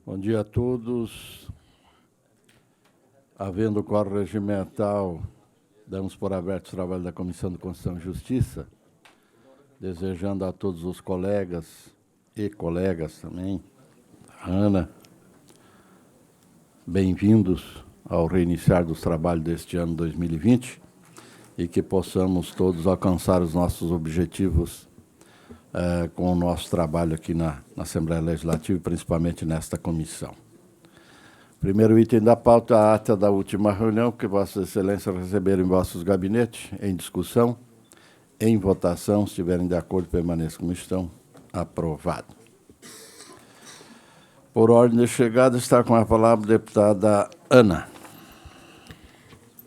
Bom dia a todos. Havendo quórum regimental, damos por aberto o trabalho da Comissão de Constituição e Justiça, desejando a todos os colegas e colegas também, Ana, bem-vindos ao reiniciar dos trabalhos deste ano 2020 e que possamos todos alcançar os nossos objetivos com o nosso trabalho aqui na Assembleia Legislativa, principalmente nesta comissão. Primeiro item da pauta, a ata da última reunião, que Vossas Excelências receberam em vossos gabinetes, em discussão, em votação, se estiverem de acordo, permaneçam como estão. Aprovado. Por ordem de chegada, está com a palavra a deputada Ana.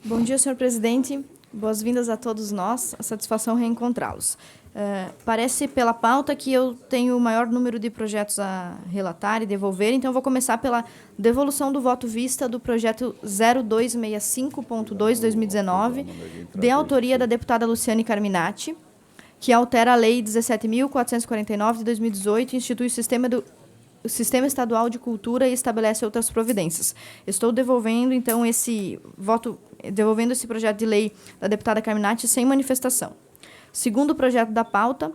Bom dia, senhor presidente. Boas-vindas a todos nós. A satisfação reencontrá-los. Parece pela pauta que eu tenho o maior número de projetos a relatar e devolver, então vou começar pela devolução do voto vista do projeto 0265.2/2019, de autoria da deputada Luciane Carminati, que altera a Lei 17.449 de 2018 e institui o Sistema Estadual de Cultura e estabelece outras providências. Estou devolvendo, então, devolvendo esse projeto de lei da deputada Carminati sem manifestação. Segundo projeto da pauta,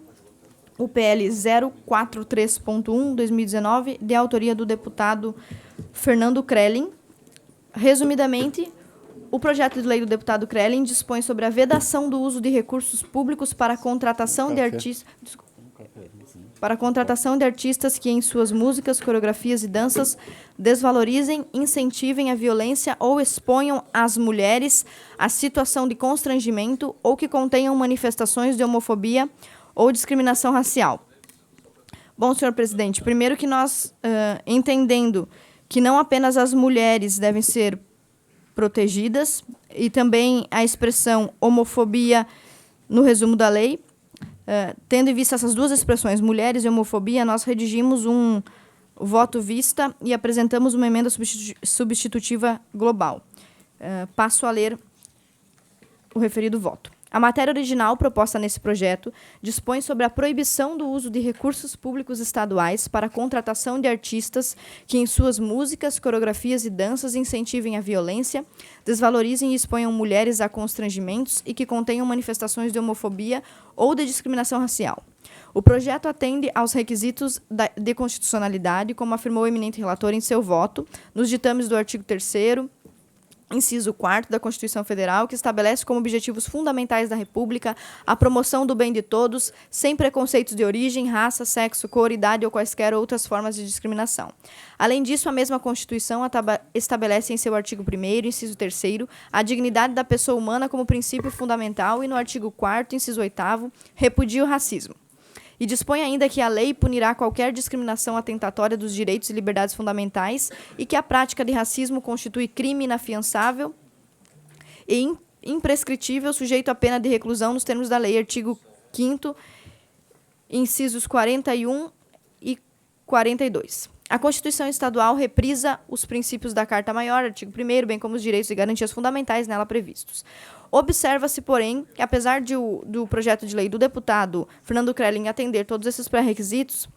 o PL 043.1/2019, de autoria do deputado Fernando Krelin. Resumidamente, o projeto de lei do deputado Krelin dispõe sobre a vedação do uso de recursos públicos para a contratação de artistas que, em suas músicas, coreografias e danças, desvalorizem, incentivem a violência ou exponham as mulheres à situação de constrangimento ou que contenham manifestações de homofobia ou discriminação racial. Bom, senhor presidente, primeiro que nós, entendendo que não apenas as mulheres devem ser protegidas, e também a expressão homofobia no resumo da lei, tendo em vista essas duas expressões, mulheres e homofobia, nós redigimos um voto vista e apresentamos uma emenda substitutiva global. Passo a ler o referido voto. A matéria original proposta nesse projeto dispõe sobre a proibição do uso de recursos públicos estaduais para a contratação de artistas que, em suas músicas, coreografias e danças, incentivem a violência, desvalorizem e exponham mulheres a constrangimentos e que contenham manifestações de homofobia ou de discriminação racial. O projeto atende aos requisitos de constitucionalidade, como afirmou o eminente relator em seu voto, nos ditames do artigo 3º, inciso 4º da Constituição Federal, que estabelece como objetivos fundamentais da República a promoção do bem de todos, sem preconceitos de origem, raça, sexo, cor, idade ou quaisquer outras formas de discriminação. Além disso, a mesma Constituição estabelece em seu artigo 1º, inciso 3º, a dignidade da pessoa humana como princípio fundamental e, no artigo 4º, inciso 8º, repudia o racismo. E dispõe ainda que a lei punirá qualquer discriminação atentatória dos direitos e liberdades fundamentais e que a prática de racismo constitui crime inafiançável e imprescritível, sujeito à pena de reclusão nos termos da lei, artigo 5º, incisos 41 e 42. A Constituição Estadual reprisa os princípios da Carta Maior, artigo 1º, bem como os direitos e garantias fundamentais nela previstos. Observa-se, porém, que apesar do projeto de lei do deputado Fernando Krelin atender todos esses pré-requisitos,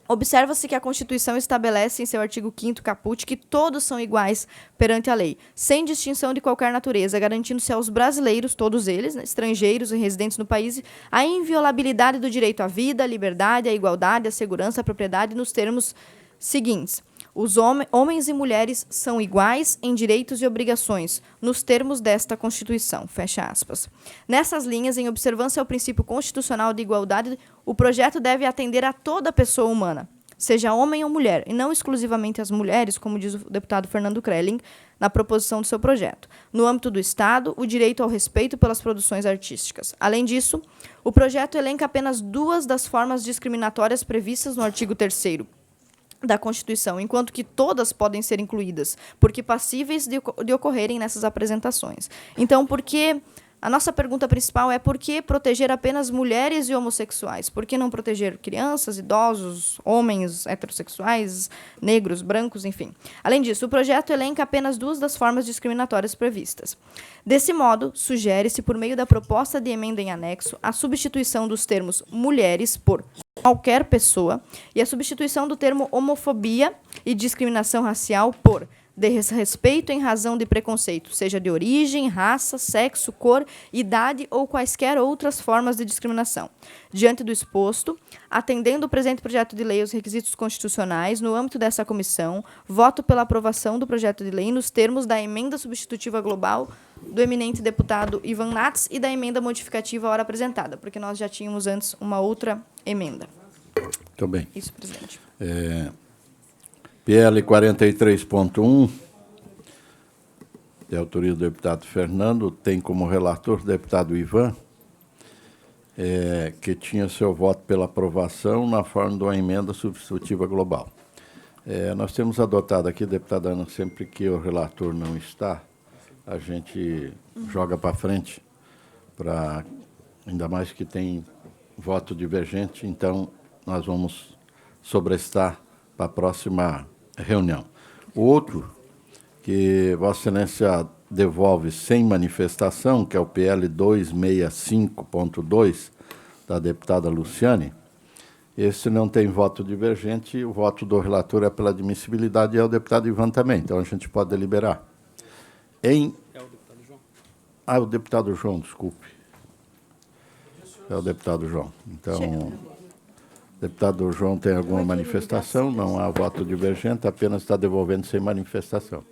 observa-se que a Constituição estabelece em seu artigo 5º caput que todos são iguais perante a lei, sem distinção de qualquer natureza, garantindo-se aos brasileiros, todos eles, estrangeiros e residentes no país, a inviolabilidade do direito à vida, à liberdade, à igualdade, à segurança, à propriedade, nos termos seguintes. Os homens e mulheres são iguais em direitos e obrigações, nos termos desta Constituição. Fecha aspas. Nessas linhas, em observância ao princípio constitucional de igualdade, o projeto deve atender a toda pessoa humana, seja homem ou mulher, e não exclusivamente as mulheres, como diz o deputado Fernando Krelin, na proposição do seu projeto. No âmbito do Estado, o direito ao respeito pelas produções artísticas. Além disso, o projeto elenca apenas duas das formas discriminatórias previstas no artigo 3º da Constituição, enquanto que todas podem ser incluídas, porque passíveis de ocorrerem nessas apresentações. Então, a nossa pergunta principal é por que proteger apenas mulheres e homossexuais? Por que não proteger crianças, idosos, homens heterossexuais, negros, brancos, enfim? Além disso, o projeto elenca apenas duas das formas discriminatórias previstas. Desse modo, sugere-se, por meio da proposta de emenda em anexo, a substituição dos termos mulheres por qualquer pessoa e a substituição do termo homofobia e discriminação racial por desrespeito em razão de preconceito, seja de origem, raça, sexo, cor, idade ou quaisquer outras formas de discriminação. Diante do exposto, atendendo o presente projeto de lei aos requisitos constitucionais, no âmbito dessa comissão, voto pela aprovação do projeto de lei nos termos da emenda substitutiva global do eminente deputado Ivan Nats e da emenda modificativa à hora apresentada, porque nós já tínhamos antes uma outra emenda. Muito bem. Isso, presidente. PL 43.1, de autoria do deputado Fernando, tem como relator o deputado Ivan, que tinha seu voto pela aprovação na forma de uma emenda substitutiva global. Nós temos adotado aqui, deputada Ana, sempre que o relator não está, a gente joga para frente, ainda mais que tem voto divergente, então nós vamos sobrestar para a próxima reunião. O outro, que Vossa Excelência devolve sem manifestação, que é o PL 265.2, da deputada Luciane, esse não tem voto divergente, o voto do relator é pela admissibilidade e é o deputado Ivan também, então a gente pode deliberar. É o deputado João? O deputado João, desculpe. É o deputado João. Então, o deputado João tem alguma manifestação? Não há voto divergente, apenas está devolvendo sem manifestação.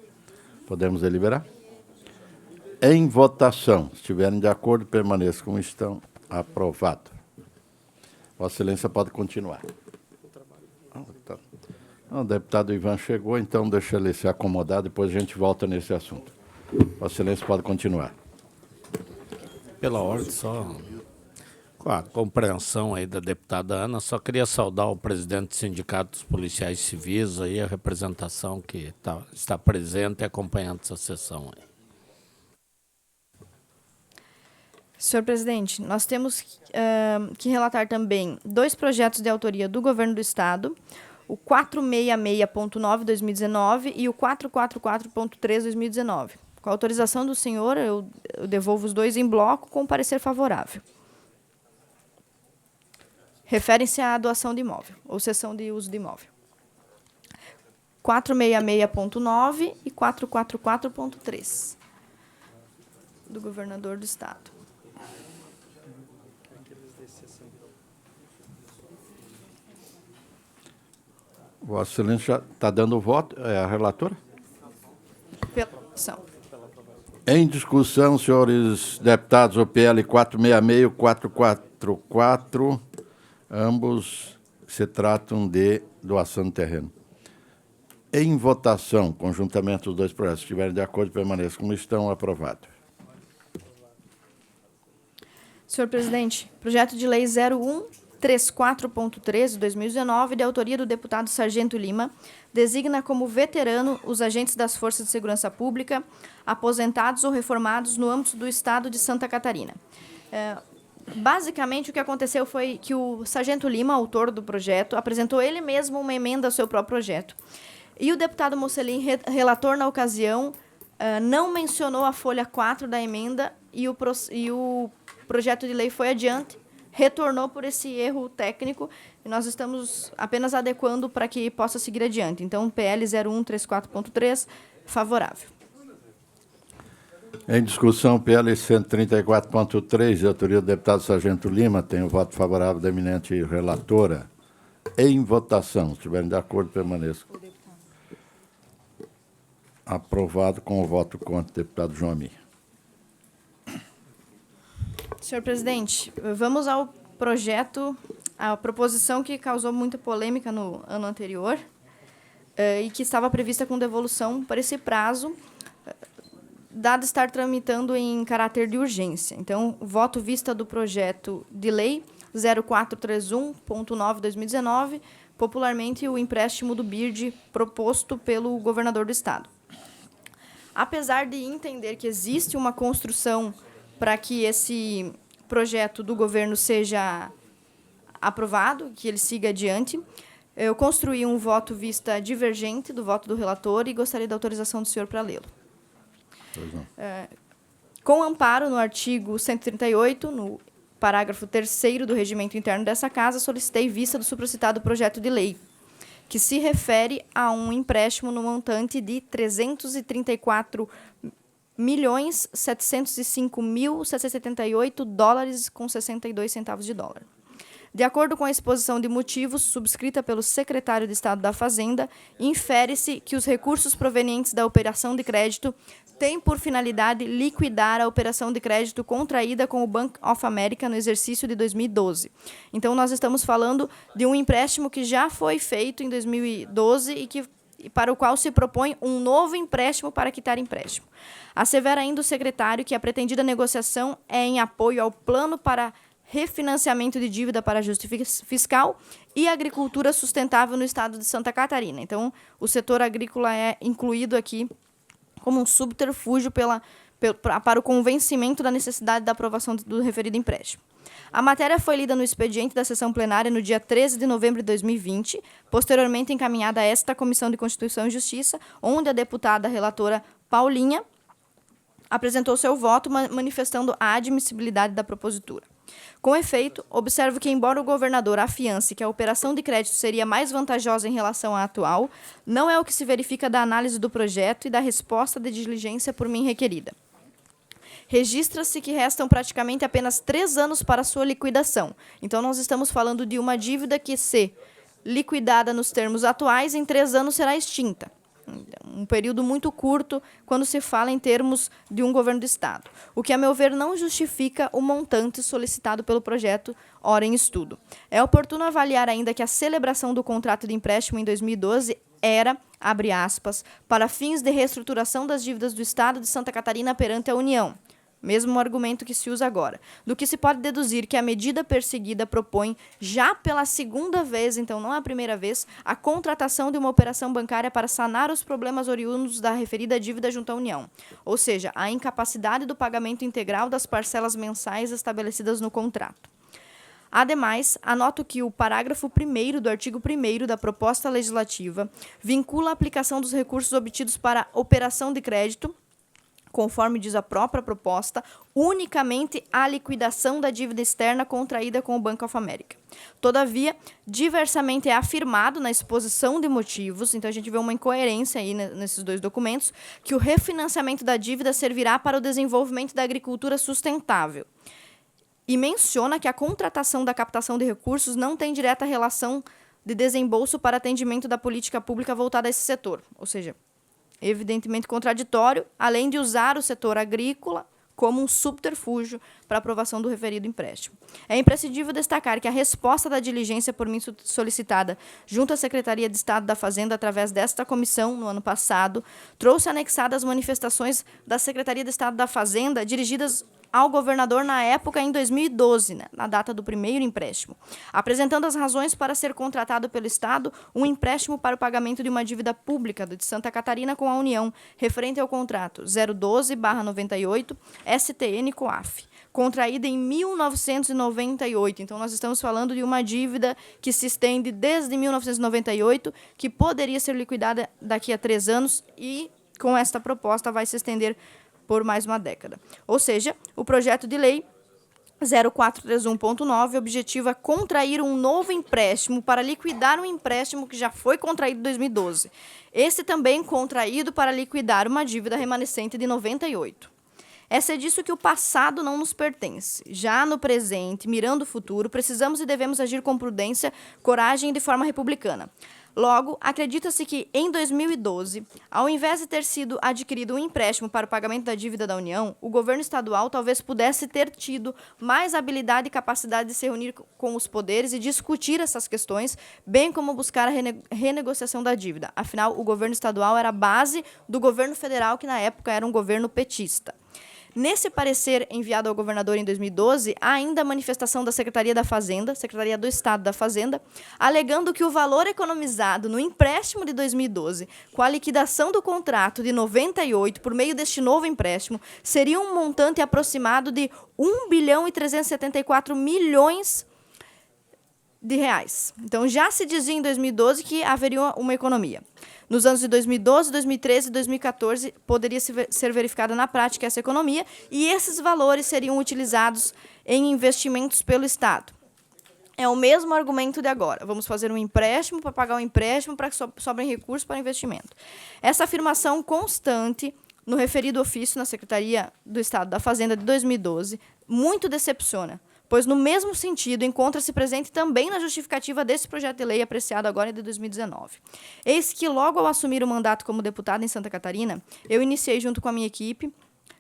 Podemos deliberar? Em votação, se estiverem de acordo, permaneçam como estão. Aprovado. Vossa Excelência pode continuar. O deputado Ivan chegou, então deixa ele se acomodar, depois a gente volta nesse assunto. Vossa Excelência pode continuar. Pela ordem, só com a compreensão aí da deputada Ana, só queria saudar o presidente do Sindicato dos Policiais Civis, aí, a representação que está presente e acompanhando essa sessão aí. Senhor presidente, nós temos que relatar também 2 projetos de autoria do Governo do Estado, o 466.9/2019 e o 444.3/2019. Com a autorização do senhor, eu devolvo os 2 em bloco com parecer favorável. Referem-se à doação de imóvel, ou cessão de uso de imóvel. 466.9 e 444.3, do governador do Estado. Vossa Excelência já está dando o voto, a relatora? Pela aprovação. Em discussão, senhores deputados, o PL 466 e o 444, ambos se tratam de doação de terreno. Em votação, conjuntamente os 2 projetos, se estiverem de acordo, permaneçam como estão, aprovado. Senhor presidente, projeto de lei 0134.13, de 2019, de autoria do deputado Sargento Lima, designa como veterano os agentes das Forças de Segurança Pública, aposentados ou reformados no âmbito do Estado de Santa Catarina. Basicamente, o que aconteceu foi que o Sargento Lima, autor do projeto, apresentou ele mesmo uma emenda ao seu próprio projeto. E o deputado Mocelin, relator na ocasião, não mencionou a folha 4 da emenda e o projeto de lei foi adiante, retornou por esse erro técnico e nós estamos apenas adequando para que possa seguir adiante. Então, PL 0134.3, favorável. Em discussão, PL 134.3, de autoria do deputado Sargento Lima, tem o voto favorável da eminente relatora. Em votação, se estiverem de acordo, permaneçam. Aprovado com o voto contra o deputado João Amir. Senhor presidente, vamos ao projeto, a proposição que causou muita polêmica no ano anterior e que estava prevista com devolução para esse prazo, dado estar tramitando em caráter de urgência. Então, voto vista do projeto de lei 0431.9/2019, popularmente o empréstimo do BIRD proposto pelo governador do Estado. Apesar de entender que existe uma construção para que esse projeto do governo seja aprovado, que ele siga adiante, eu construí um voto vista divergente do voto do relator e gostaria da autorização do senhor para lê-lo. Com amparo no artigo 138, no parágrafo 3º do regimento interno dessa Casa, solicitei vista do supracitado projeto de lei, que se refere a um empréstimo no montante de 334.705.778 dólares com 62 centavos de dólar. De acordo com a exposição de motivos subscrita pelo secretário de Estado da Fazenda, infere-se que os recursos provenientes da operação de crédito têm por finalidade liquidar a operação de crédito contraída com o Bank of America no exercício de 2012. Então, nós estamos falando de um empréstimo que já foi feito em 2012 e para o qual se propõe um novo empréstimo para quitar empréstimo. Assevera ainda o secretário que a pretendida negociação é em apoio ao plano para refinanciamento de dívida para ajuste fiscal e agricultura sustentável no estado de Santa Catarina. Então, o setor agrícola é incluído aqui como um subterfúgio para o convencimento da necessidade da aprovação do referido empréstimo. A matéria foi lida no expediente da sessão plenária no dia 13 de novembro de 2020, posteriormente encaminhada a esta Comissão de Constituição e Justiça, onde a deputada relatora Paulinha apresentou seu voto manifestando a admissibilidade da propositura. Com efeito, observo que, embora o governador afiance que a operação de crédito seria mais vantajosa em relação à atual, não é o que se verifica da análise do projeto e da resposta de diligência por mim requerida. Registra-se que restam praticamente apenas 3 anos para sua liquidação. Então, nós estamos falando de uma dívida que, se liquidada nos termos atuais, em 3 anos será extinta. Um período muito curto quando se fala em termos de um governo do Estado, o que, a meu ver, não justifica o montante solicitado pelo projeto ora em estudo. É oportuno avaliar ainda que a celebração do contrato de empréstimo em 2012 era, abre aspas, para fins de reestruturação das dívidas do Estado de Santa Catarina perante a União. Mesmo argumento que se usa agora, do que se pode deduzir que a medida perseguida propõe, já pela segunda vez, então não a primeira vez, a contratação de uma operação bancária para sanar os problemas oriundos da referida dívida junto à União, ou seja, a incapacidade do pagamento integral das parcelas mensais estabelecidas no contrato. Ademais, anoto que o parágrafo 1º do artigo 1º da proposta legislativa vincula a aplicação dos recursos obtidos para operação de crédito, conforme diz a própria proposta, unicamente à liquidação da dívida externa contraída com o Bank of America. Todavia, diversamente é afirmado na exposição de motivos, então a gente vê uma incoerência aí nesses dois documentos, que o refinanciamento da dívida servirá para o desenvolvimento da agricultura sustentável. E menciona que a contratação da captação de recursos não tem direta relação de desembolso para atendimento da política pública voltada a esse setor, ou seja, evidentemente contraditório, além de usar o setor agrícola como um subterfúgio para aprovação do referido empréstimo. É imprescindível destacar que a resposta da diligência por mim solicitada junto à Secretaria de Estado da Fazenda através desta comissão no ano passado trouxe anexadas manifestações da Secretaria de Estado da Fazenda dirigidas ao governador na época, em 2012, na data do primeiro empréstimo, apresentando as razões para ser contratado pelo Estado um empréstimo para o pagamento de uma dívida pública de Santa Catarina com a União, referente ao contrato 012/98 STN-COAF, contraída em 1998. Então, nós estamos falando de uma dívida que se estende desde 1998, que poderia ser liquidada daqui a 3 anos e, com esta proposta, vai se estender por mais uma década. Ou seja, o projeto de lei 0431.9 objetiva contrair um novo empréstimo para liquidar um empréstimo que já foi contraído em 2012. Esse também contraído para liquidar uma dívida remanescente de 98. É disso que o passado não nos pertence. Já no presente, mirando o futuro, precisamos e devemos agir com prudência, coragem e de forma republicana. Logo, acredita-se que, em 2012, ao invés de ter sido adquirido um empréstimo para o pagamento da dívida da União, o governo estadual talvez pudesse ter tido mais habilidade e capacidade de se reunir com os poderes e discutir essas questões, bem como buscar a renegociação da dívida. Afinal, o governo estadual era a base do governo federal, que na época era um governo petista. Nesse parecer enviado ao governador em 2012, há ainda a manifestação da Secretaria da Fazenda, Secretaria do Estado da Fazenda, alegando que o valor economizado no empréstimo de 2012, com a liquidação do contrato de 98 por meio deste novo empréstimo, seria um montante aproximado de 1.374 bilhões de reais. Então, já se dizia em 2012 que haveria uma economia. Nos anos de 2012, 2013 e 2014, poderia ser verificada na prática essa economia, e esses valores seriam utilizados em investimentos pelo Estado. É o mesmo argumento de agora. Vamos fazer um empréstimo para pagar um empréstimo para que sobrem recursos para investimento. Essa afirmação constante no referido ofício na Secretaria do Estado da Fazenda de 2012 muito decepciona, pois no mesmo sentido encontra-se presente também na justificativa desse projeto de lei apreciado agora de 2019. Eis que logo ao assumir o mandato como deputado em Santa Catarina, eu iniciei junto com a minha equipe,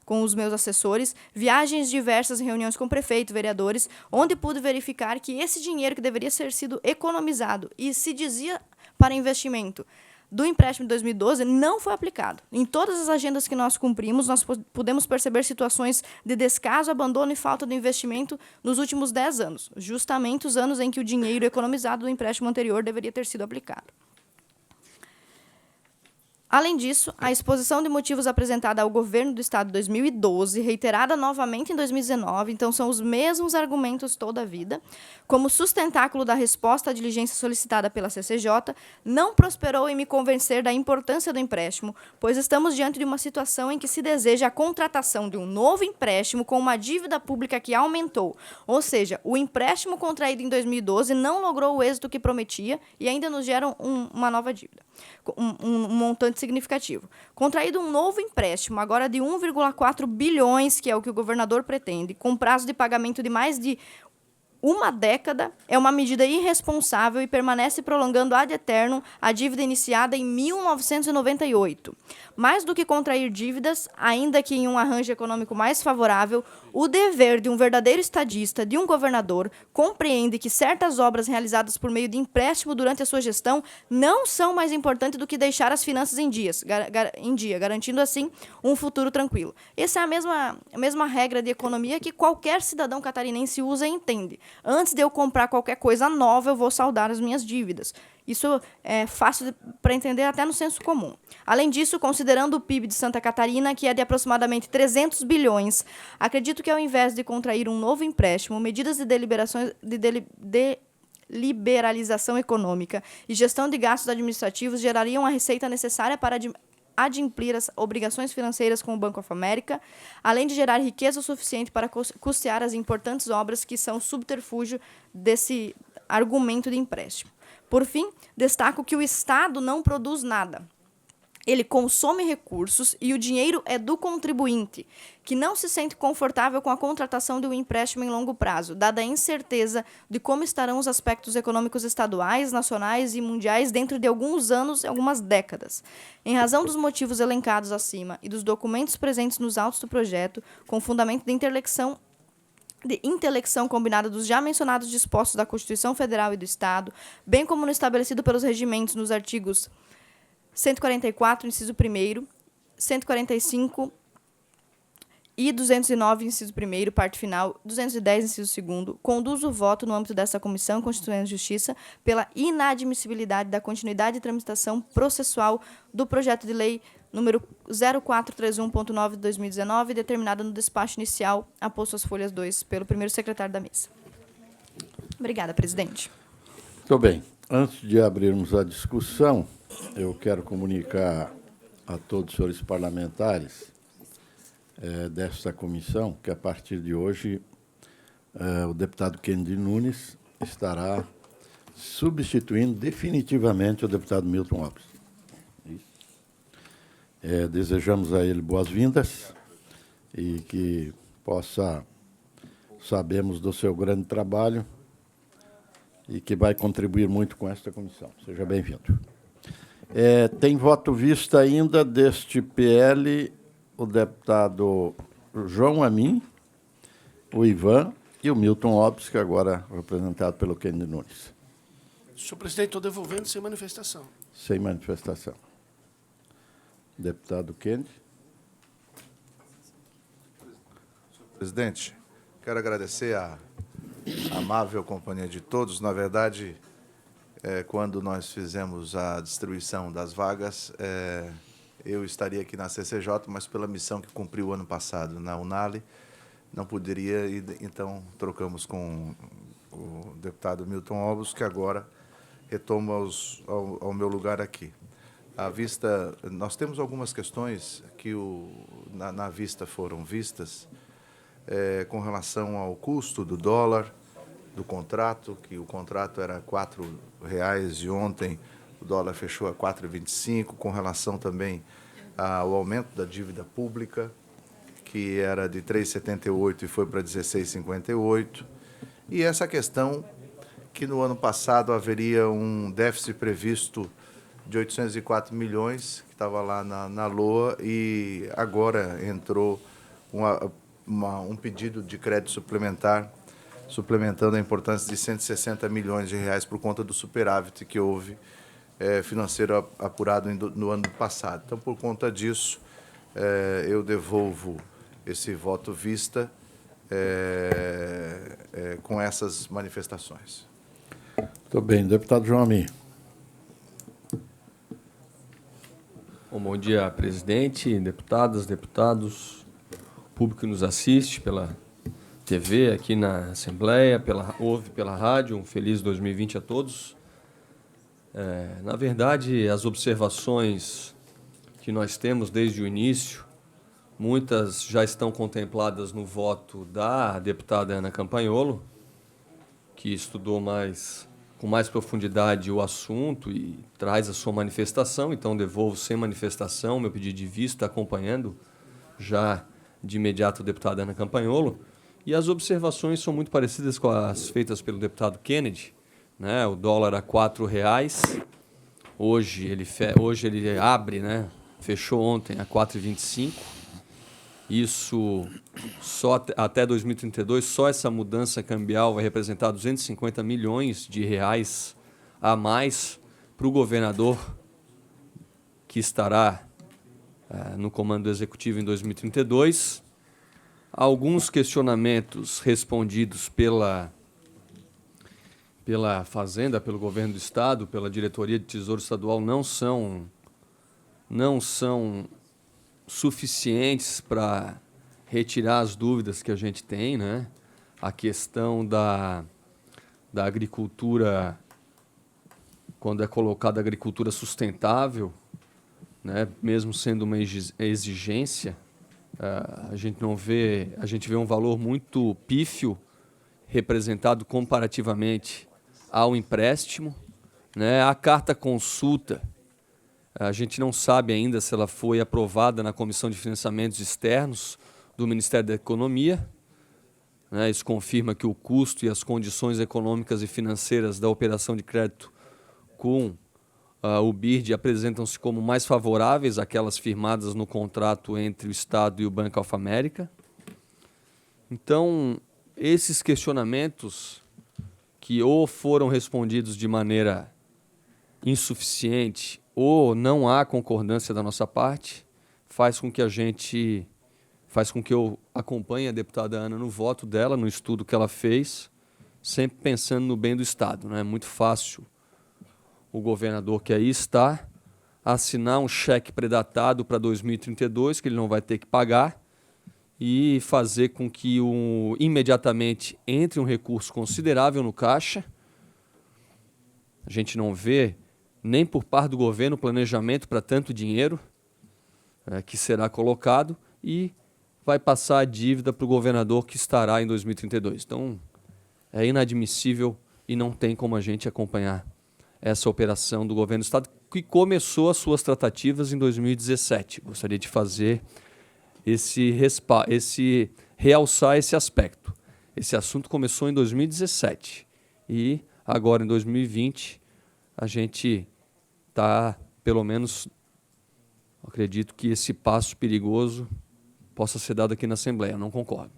com os meus assessores, viagens diversas em reuniões com prefeito, vereadores, onde pude verificar que esse dinheiro que deveria ter sido economizado e se dizia para investimento do empréstimo de 2012 não foi aplicado. Em todas as agendas que nós cumprimos, nós pudemos perceber situações de descaso, abandono e falta de investimento nos últimos 10 anos, justamente os anos em que o dinheiro economizado do empréstimo anterior deveria ter sido aplicado. Além disso, a exposição de motivos apresentada ao governo do Estado em 2012, reiterada novamente em 2019, então são os mesmos argumentos toda a vida, como sustentáculo da resposta à diligência solicitada pela CCJ, não prosperou em me convencer da importância do empréstimo, pois estamos diante de uma situação em que se deseja a contratação de um novo empréstimo com uma dívida pública que aumentou, ou seja, o empréstimo contraído em 2012 não logrou o êxito que prometia e ainda nos gera uma nova dívida, um montante significativo. Contraído um novo empréstimo, agora de 1,4 bilhões, que é o que o governador pretende, com prazo de pagamento de mais de uma década, é uma medida irresponsável e permanece prolongando ad eternum a dívida iniciada em 1998. Mais do que contrair dívidas, ainda que em um arranjo econômico mais favorável, o dever de um verdadeiro estadista, de um governador, compreende que certas obras realizadas por meio de empréstimo durante a sua gestão não são mais importantes do que deixar as finanças em dia, garantindo assim um futuro tranquilo. Essa é a mesma regra de economia que qualquer cidadão catarinense usa e entende. Antes de eu comprar qualquer coisa nova, eu vou saldar as minhas dívidas. Isso é fácil para entender até no senso comum. Além disso, considerando o PIB de Santa Catarina, que é de aproximadamente 300 bilhões, acredito que ao invés de contrair um novo empréstimo, medidas de liberalização econômica e gestão de gastos administrativos gerariam a receita necessária para adimplir as obrigações financeiras com o Banco of America, além de gerar riqueza suficiente para custear as importantes obras que são subterfúgio desse argumento de empréstimo. Por fim, destaco que o Estado não produz nada. Ele consome recursos e o dinheiro é do contribuinte, que não se sente confortável com a contratação de um empréstimo em longo prazo, dada a incerteza de como estarão os aspectos econômicos estaduais, nacionais e mundiais dentro de alguns anos e algumas décadas. Em razão dos motivos elencados acima e dos documentos presentes nos autos do projeto, com fundamento de intelecção combinada dos já mencionados dispostos da Constituição Federal e do Estado, bem como no estabelecido pelos regimentos nos artigos 144, inciso 1º, 145 e 209, inciso 1º, parte final, 210, inciso 2º, conduzo o voto no âmbito desta Comissão Constitucional de Justiça pela inadmissibilidade da continuidade de tramitação processual do projeto de lei número 0431.9 de 2019, determinada no despacho inicial, aposto às folhas 2, pelo primeiro secretário da mesa. Obrigada, presidente. Muito bem. Antes de abrirmos a discussão, eu quero comunicar a todos os senhores parlamentares desta comissão que, a partir de hoje, o deputado Kennedy Nunes estará substituindo definitivamente o deputado Milton Alves. Desejamos a ele boas-vindas e que sabemos do seu grande trabalho e que vai contribuir muito com esta comissão. Seja bem-vindo. Tem voto visto ainda deste PL o deputado João Amin, o Ivan e o Milton Lopes, que agora é representado pelo Kennedy Nunes. Senhor presidente, estou devolvendo sem manifestação. Sem manifestação. Deputado Kennedy. Senhor presidente, quero agradecer a amável companhia de todos. Na verdade, quando nós fizemos a distribuição das vagas, eu estaria aqui na CCJ, mas pela missão que cumpriu ano passado na UNALI, não poderia, e então trocamos com o deputado Milton Alves, que agora retoma ao meu lugar aqui. à vista, nós temos algumas questões que na vista foram vistas com relação ao custo do dólar, do contrato, que o contrato era R$ 4,00 e ontem o dólar fechou a 4,25, com relação também ao aumento da dívida pública, que era de 3,78 e foi para 16,58, e essa questão que no ano passado haveria um déficit previsto de 804 milhões, que estava lá na LOA, e agora entrou um pedido de crédito suplementar, suplementando a importância de 160 milhões de reais por conta do superávit que houve financeiro apurado no ano passado. Então, por conta disso, eu devolvo esse voto vista com essas manifestações. Muito bem. Deputado João Amin. Bom dia, presidente, deputadas, deputados, público que nos assiste pela TV, aqui na Assembleia, ouve pela rádio. Um feliz 2020 a todos. Na verdade, as observações que nós temos desde o início, muitas já estão contempladas no voto da deputada Ana Campanholo, que estudou com mais profundidade o assunto e traz a sua manifestação. Então, devolvo sem manifestação meu pedido de vista, acompanhando já de imediato a deputada Ana Campanholo. E as observações são muito parecidas com as feitas pelo deputado Kennedy, né? O dólar a R$ 4,00. Hoje ele abre, né? Fechou ontem a 4,25. Isso só até 2032, só essa mudança cambial vai representar 250 milhões de reais a mais para o governador que estará no comando executivo em 2032. Alguns questionamentos respondidos pela Fazenda, pelo governo do Estado, pela diretoria de Tesouro Estadual não são suficientes para retirar as dúvidas que a gente tem, né? A questão da agricultura, quando é colocada agricultura sustentável, né? Mesmo sendo uma exigência, a gente vê um valor muito pífio representado comparativamente ao empréstimo, né? A carta consulta, a gente não sabe ainda se ela foi aprovada na Comissão de Financiamentos Externos do Ministério da Economia, né? Isso confirma que o custo e as condições econômicas e financeiras da operação de crédito com o BIRD apresentam-se como mais favoráveis àquelas firmadas no contrato entre o Estado e o Bank of America. Então, esses questionamentos que ou foram respondidos de maneira insuficiente ou não há concordância da nossa parte, faz com que eu acompanhe a deputada Ana no voto dela, no estudo que ela fez, sempre pensando no bem do Estado. Não é muito fácil o governador que aí está assinar um cheque predatado para 2032, que ele não vai ter que pagar, e fazer com que imediatamente entre um recurso considerável no caixa. A gente não vê nem por parte do governo planejamento para tanto dinheiro que será colocado, e vai passar a dívida para o governador que estará em 2032. Então, é inadmissível e não tem como a gente acompanhar essa operação do governo do Estado, que começou as suas tratativas em 2017. Gostaria de fazer realçar esse aspecto. Esse assunto começou em 2017 e agora em 2020 a gente está, pelo menos, acredito que esse passo perigoso possa ser dado aqui na Assembleia. Eu não concordo.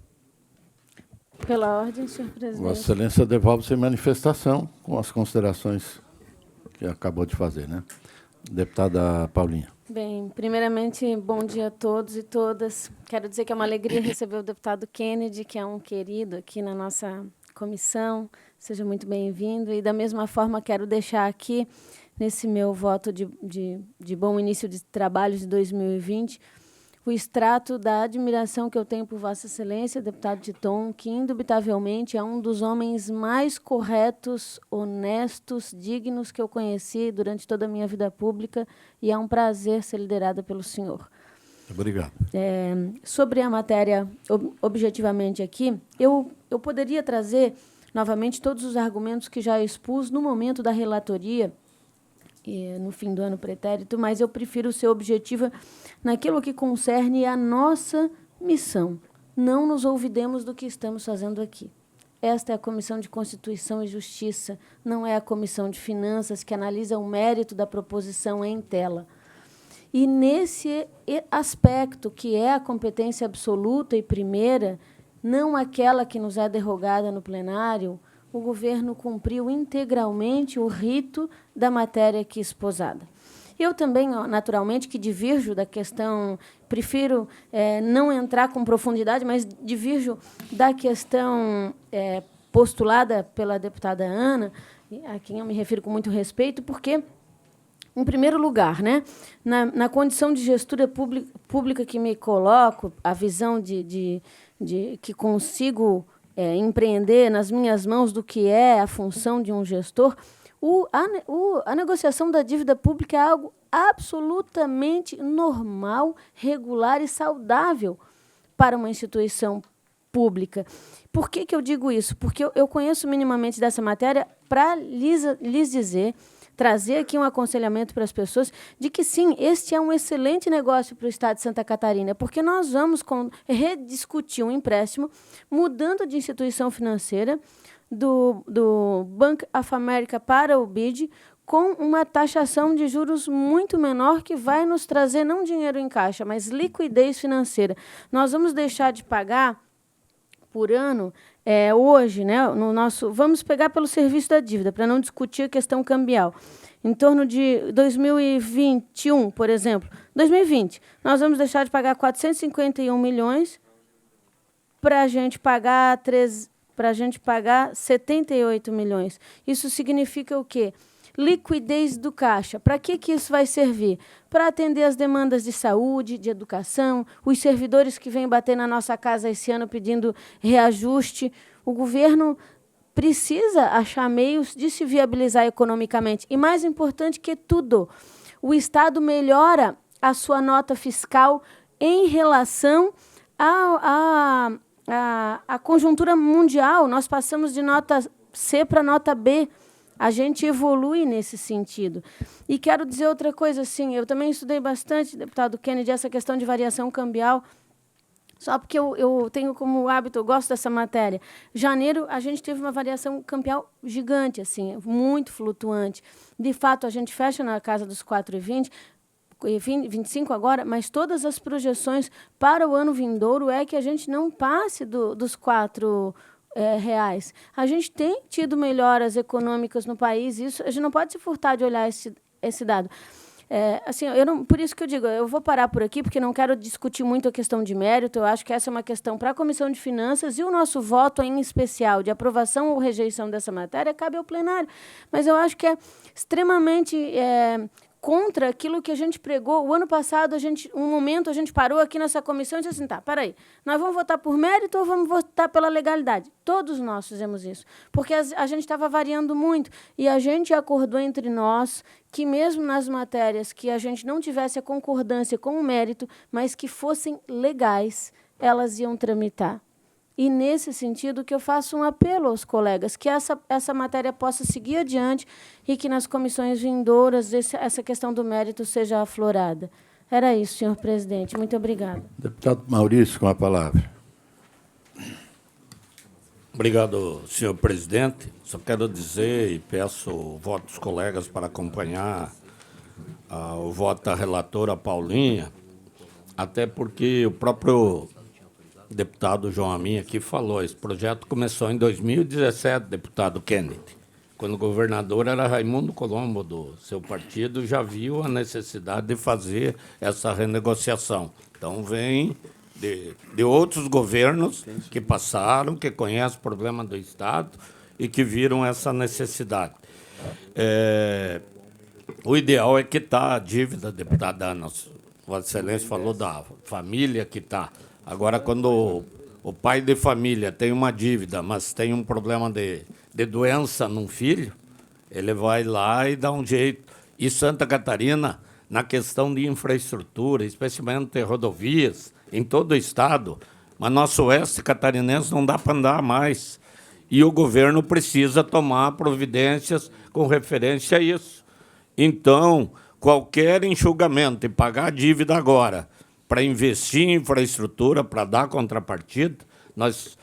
Pela ordem, senhor presidente. Vossa Excelência devolve sem manifestação com as considerações que acabou de fazer, né? Deputada Paulinha. Bem, primeiramente, bom dia a todos e todas. Quero dizer que é uma alegria receber o deputado Kennedy, que é um querido aqui na nossa comissão. Seja muito bem-vindo. E, da mesma forma, quero deixar aqui, nesse meu voto de bom início de trabalho de 2020, o extrato da admiração que eu tenho por Vossa Excelência, deputado Titon, que indubitavelmente é um dos homens mais corretos, honestos, dignos que eu conheci durante toda a minha vida pública, e é um prazer ser liderada pelo senhor. Obrigado. Sobre a matéria, objetivamente aqui, eu poderia trazer novamente todos os argumentos que já expus no momento da relatoria, no fim do ano pretérito, mas eu prefiro ser objetiva naquilo que concerne a nossa missão. Não nos olvidemos do que estamos fazendo aqui. Esta é a Comissão de Constituição e Justiça, não é a Comissão de Finanças, que analisa o mérito da proposição em tela. E nesse aspecto, que é a competência absoluta e primeira, não aquela que nos é derrogada no plenário, o governo cumpriu integralmente o rito da matéria aqui exposada. Eu também, naturalmente, que divirjo da questão, prefiro não entrar com profundidade, mas divirjo da questão postulada pela deputada Ana, a quem eu me refiro com muito respeito, porque, em primeiro lugar, né, na condição de gestora pública que me coloco, a visão de que consigo empreender nas minhas mãos do que é a função de um gestor, a negociação da dívida pública é algo absolutamente normal, regular e saudável para uma instituição pública. Por que eu digo isso? Porque eu conheço minimamente dessa matéria para lhes dizer, trazer aqui um aconselhamento para as pessoas de que, sim, este é um excelente negócio para o Estado de Santa Catarina, porque nós vamos rediscutir um empréstimo, mudando de instituição financeira, do Bank of America para o BID, com uma taxação de juros muito menor, que vai nos trazer não dinheiro em caixa, mas liquidez financeira. Nós vamos deixar de pagar por ano, hoje, né, no nosso, vamos pegar pelo serviço da dívida, para não discutir a questão cambial. Em torno de 2021, por exemplo, 2020, nós vamos deixar de pagar 451 milhões para a gente pagar 78 milhões. Isso significa o quê? Liquidez do caixa. Para que isso vai servir? Para atender as demandas de saúde, de educação, os servidores que vêm bater na nossa casa esse ano pedindo reajuste. O governo precisa achar meios de se viabilizar economicamente. E, mais importante que tudo, o Estado melhora a sua nota fiscal em relação à conjuntura mundial. Nós passamos de nota C para nota B. A gente evolui nesse sentido. E quero dizer outra coisa, assim, eu também estudei bastante, deputado Kennedy, essa questão de variação cambial, só porque eu tenho como hábito, eu gosto dessa matéria. Janeiro, a gente teve uma variação cambial gigante, assim, muito flutuante. De fato, a gente fecha na casa dos 4,20, 25 agora, mas todas as projeções para o ano vindouro é que a gente não passe dos 4 reais. A gente tem tido melhoras econômicas no país, isso a gente não pode se furtar de olhar esse dado. Assim, por isso que eu digo, eu vou parar por aqui, porque não quero discutir muito a questão de mérito, eu acho que essa é uma questão para a Comissão de Finanças, e o nosso voto, em especial, de aprovação ou rejeição dessa matéria, cabe ao plenário. Mas eu acho que é extremamente contra aquilo que a gente pregou. O ano passado, um momento, a gente parou aqui nessa comissão e disse assim, tá, peraí, nós vamos votar por mérito ou vamos votar pela legalidade? Todos nós fizemos isso, porque a gente estava variando muito, e a gente acordou entre nós que mesmo nas matérias que a gente não tivesse a concordância com o mérito, mas que fossem legais, elas iam tramitar. E, nesse sentido, que eu faço um apelo aos colegas, que essa matéria possa seguir adiante e que nas comissões vindouras essa questão do mérito seja aflorada. Era isso, senhor presidente. Muito obrigada. Deputado Maurício, com a palavra. Obrigado, senhor presidente. Só quero dizer e peço o voto dos colegas para acompanhar o voto da relatora Paulinha, até porque o próprio deputado João Amin aqui falou, esse projeto começou em 2017, deputado Kennedy, quando o governador era Raimundo Colombo, do seu partido, já viu a necessidade de fazer essa renegociação. Então, vem de outros governos que passaram, que conhecem o problema do Estado e que viram essa necessidade. O ideal é quitar a dívida, deputada Ana. Vossa Excelência falou da família que está. Agora, quando o pai de família tem uma dívida, mas tem um problema de doença num filho, ele vai lá e dá um jeito. E Santa Catarina, na questão de infraestrutura, especialmente rodovias, em todo o estado, mas nosso oeste catarinense não dá para andar mais. E o governo precisa tomar providências com referência a isso. Então, qualquer enxugamento e pagar a dívida agora para investir em infraestrutura, para dar contrapartida, nós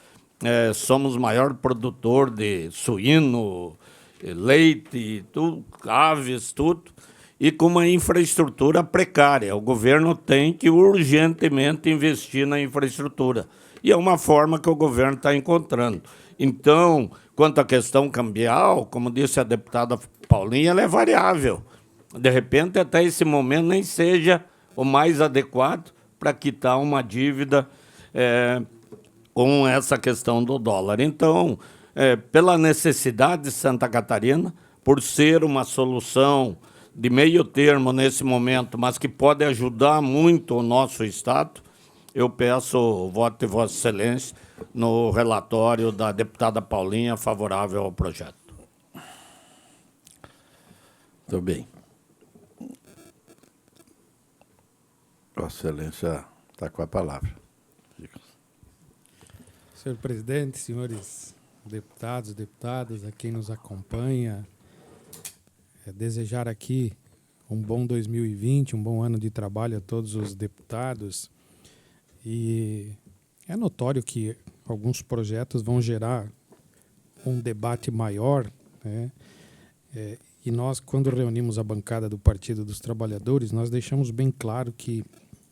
somos o maior produtor de suíno, leite, tudo, aves, tudo, e com uma infraestrutura precária. O governo tem que urgentemente investir na infraestrutura. E é uma forma que o governo está encontrando. Então, quanto à questão cambial, como disse a deputada Paulinha, ela é variável. De repente, até esse momento, nem seja o mais adequado para quitar uma dívida com essa questão do dólar. Então, pela necessidade de Santa Catarina, por ser uma solução de meio termo nesse momento, mas que pode ajudar muito o nosso Estado, eu peço o voto de Vossa Excelência no relatório da deputada Paulinha favorável ao projeto. Muito bem. Vossa Excelência está com a palavra. Senhor presidente, senhores deputados, deputadas, a quem nos acompanha, desejar aqui um bom 2020, um bom ano de trabalho a todos os deputados. E é notório que alguns projetos vão gerar um debate maior, né? E nós, quando reunimos a bancada do Partido dos Trabalhadores, nós deixamos bem claro que,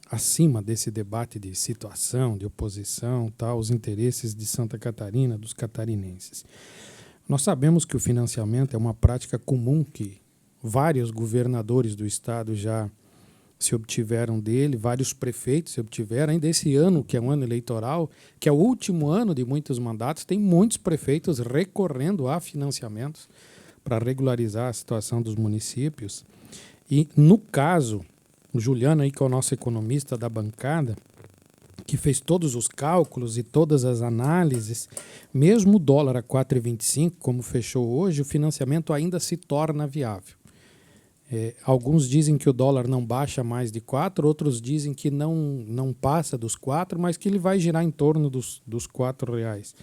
acima desse debate de situação, de oposição, tá, os interesses de Santa Catarina, dos catarinenses. Nós sabemos que o financiamento é uma prática comum que vários governadores do Estado já se obtiveram dele, vários prefeitos se obtiveram. Ainda esse ano, que é um ano eleitoral, que é o último ano de muitos mandatos, tem muitos prefeitos recorrendo a financiamentos para regularizar a situação dos municípios. E, no caso, o Juliano, aí, que é o nosso economista da bancada, que fez todos os cálculos e todas as análises, mesmo o dólar a 4,25, como fechou hoje, o financiamento ainda se torna viável. Alguns dizem que o dólar não baixa mais de 4, outros dizem que não passa dos 4, mas que ele vai girar em torno dos R$4.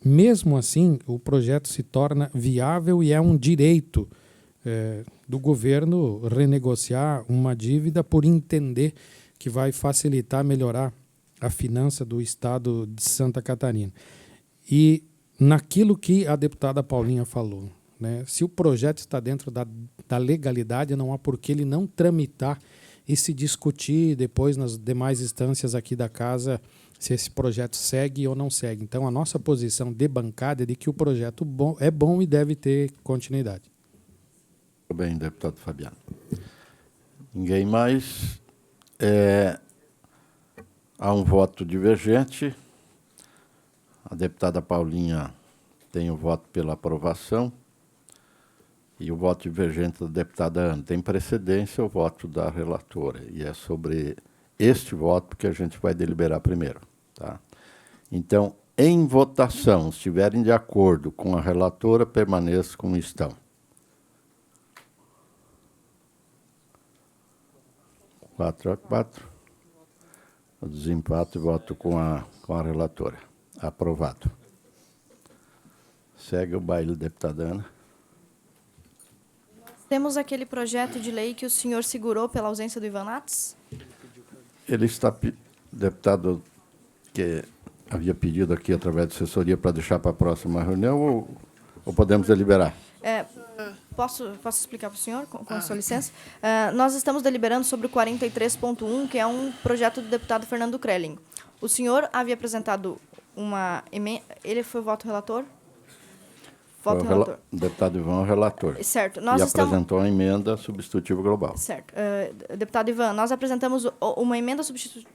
Mesmo assim, o projeto se torna viável e é um direito do governo renegociar uma dívida por entender que vai facilitar, melhorar a finança do Estado de Santa Catarina. E naquilo que a deputada Paulinha falou, né, se o projeto está dentro da legalidade, não há por que ele não tramitar e se discutir depois nas demais instâncias aqui da casa se esse projeto segue ou não segue. Então, a nossa posição de bancada é de que o projeto é bom e deve ter continuidade. Muito bem, deputado Fabiano. Ninguém mais. Há um voto divergente. A deputada Paulinha tem o voto pela aprovação. E o voto divergente da deputada Ana tem precedência o voto da relatora. E é sobre este voto que a gente vai deliberar primeiro. Tá? Então, em votação, se estiverem de acordo com a relatora, permaneçam como estão. 4-4. O desempate, voto com a relatora. Aprovado. Segue o baile, deputada Ana. Temos aquele projeto de lei que o senhor segurou pela ausência do Ivan Nats? Ele está, deputado, que havia pedido aqui através da assessoria para deixar para a próxima reunião, ou podemos deliberar? Posso explicar para o senhor, com a sua licença? Nós estamos deliberando sobre o 43.1, que é um projeto do deputado Fernando Krelling. O senhor havia apresentado uma emenda... Ele foi o voto relator? Voto relator. O deputado Ivan é o relator. Certo. E apresentou a emenda substitutiva global. Certo. Deputado Ivan, nós apresentamos uma emenda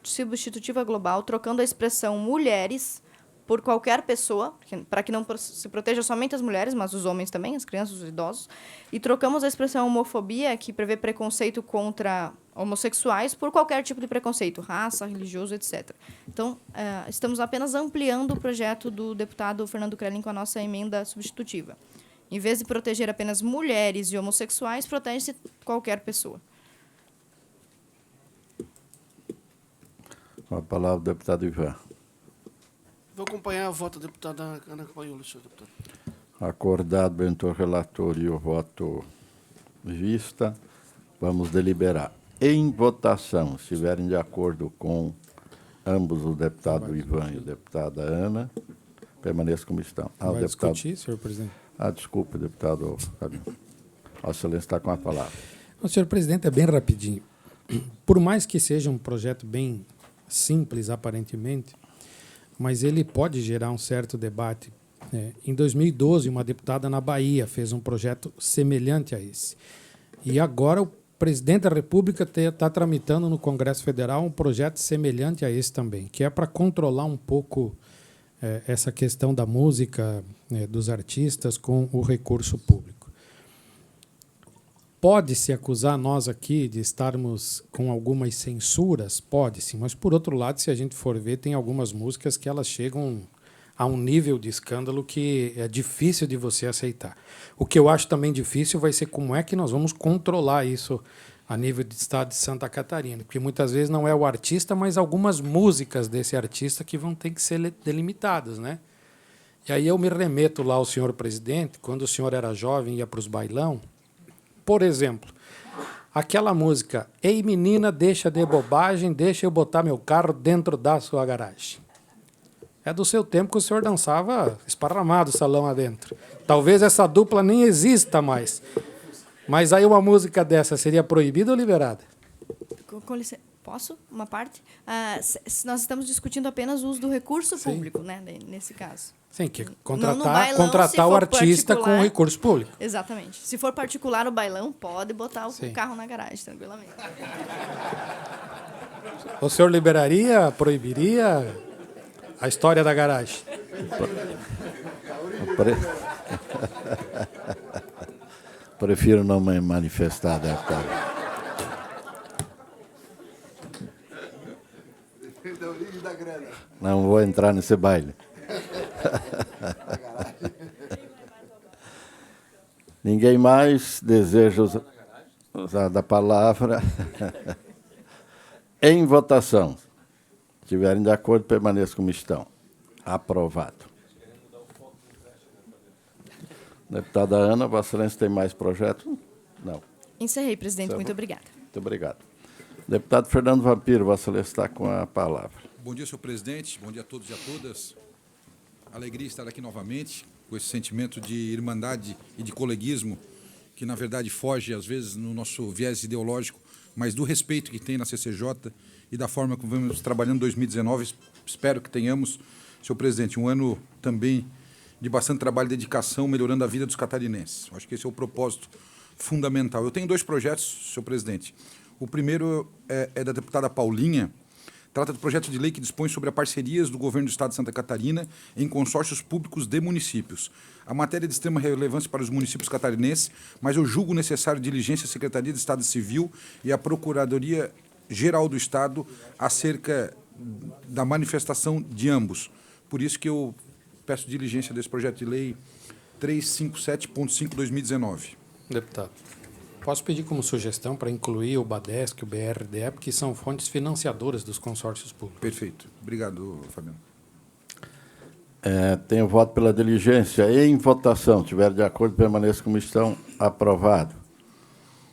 substitutiva global, trocando a expressão mulheres por qualquer pessoa, para que não se proteja somente as mulheres, mas os homens também, as crianças, os idosos. E trocamos a expressão homofobia, que prevê preconceito contra homossexuais, por qualquer tipo de preconceito, raça, religioso, etc. Então, estamos apenas ampliando o projeto do deputado Fernando Krelin com a nossa emenda substitutiva. Em vez de proteger apenas mulheres e homossexuais, protege-se qualquer pessoa. Com a palavra, o deputado Ivan. Vou acompanhar o voto da deputada Ana Campaiolo, senhor deputado. Acordado entre o relator e o voto vista, vamos deliberar. Em votação, se estiverem de acordo com ambos, o deputado Ivan e a deputada Ana, permaneça como estão. Vai discutir, senhor presidente? Desculpe, deputado Fabiano. Vossa Excelência está com a palavra. Não, senhor presidente, é bem rapidinho. Por mais que seja um projeto bem simples, aparentemente, mas ele pode gerar um certo debate. Em 2012, uma deputada na Bahia fez um projeto semelhante a esse. E agora o presidente da República está tramitando no Congresso Federal um projeto semelhante a esse também, que é para controlar um pouco essa questão da música, dos artistas com o recurso público. Pode-se acusar nós aqui de estarmos com algumas censuras? Pode-se, mas, por outro lado, se a gente for ver, tem algumas músicas que elas chegam a um nível de escândalo que é difícil de você aceitar. O que eu acho também difícil vai ser como é que nós vamos controlar isso a nível de estado de Santa Catarina, porque muitas vezes não é o artista, mas algumas músicas desse artista que vão ter que ser delimitadas, né? E aí eu me remeto lá ao senhor presidente, quando o senhor era jovem e ia para os bailão. Por exemplo, aquela música "Ei menina, deixa de bobagem, deixa eu botar meu carro dentro da sua garagem". É do seu tempo que o senhor dançava esparramado o salão adentro. Talvez essa dupla nem exista mais. Mas aí uma música dessa seria proibida ou liberada? Com licença, posso? Uma parte? Nós estamos discutindo apenas o uso do recurso público, né, nesse caso. Sim, que bailão, contratar o artista com recurso público. Exatamente. Se for particular o bailão, pode botar o carro na garagem, tranquilamente. O senhor liberaria, proibiria a história da garagem? Prefiro não me manifestar, deputado. Não vou entrar nesse baile. Ninguém mais deseja usar da palavra. Em votação. Se estiverem de acordo, permaneçam como estão. Aprovado. Deputada Ana, Vossa Excelência tem mais projetos? Não. Encerrei, presidente. Muito obrigada. Muito obrigado. Deputado Fernando Vampiro, Vossa Excelência está com a palavra. Bom dia, senhor presidente. Bom dia a todos e a todas. Alegria estar aqui novamente, com esse sentimento de irmandade e de coleguismo, que, na verdade, foge, às vezes, no nosso viés ideológico, mas do respeito que tem na CCJ e da forma como vamos trabalhando em 2019. Espero que tenhamos, senhor presidente, um ano também de bastante trabalho e dedicação, melhorando a vida dos catarinenses. Acho que esse é o propósito fundamental. Eu tenho dois projetos, senhor presidente. O primeiro é da deputada Paulinha. Trata do projeto de lei que dispõe sobre as parcerias do governo do Estado de Santa Catarina em consórcios públicos de municípios. A matéria é de extrema relevância para os municípios catarinenses, mas eu julgo necessário diligência à Secretaria de Estado Civil e à Procuradoria-Geral do Estado acerca da manifestação de ambos. Por isso que eu peço diligência desse projeto de lei 357.5/2019. Deputado, posso pedir como sugestão para incluir o BADESC e o BRDE, porque são fontes financiadoras dos consórcios públicos. Perfeito. Obrigado, Fabiano. Tenho voto pela diligência. Em votação, se estiver de acordo, permaneça como estão. Aprovado.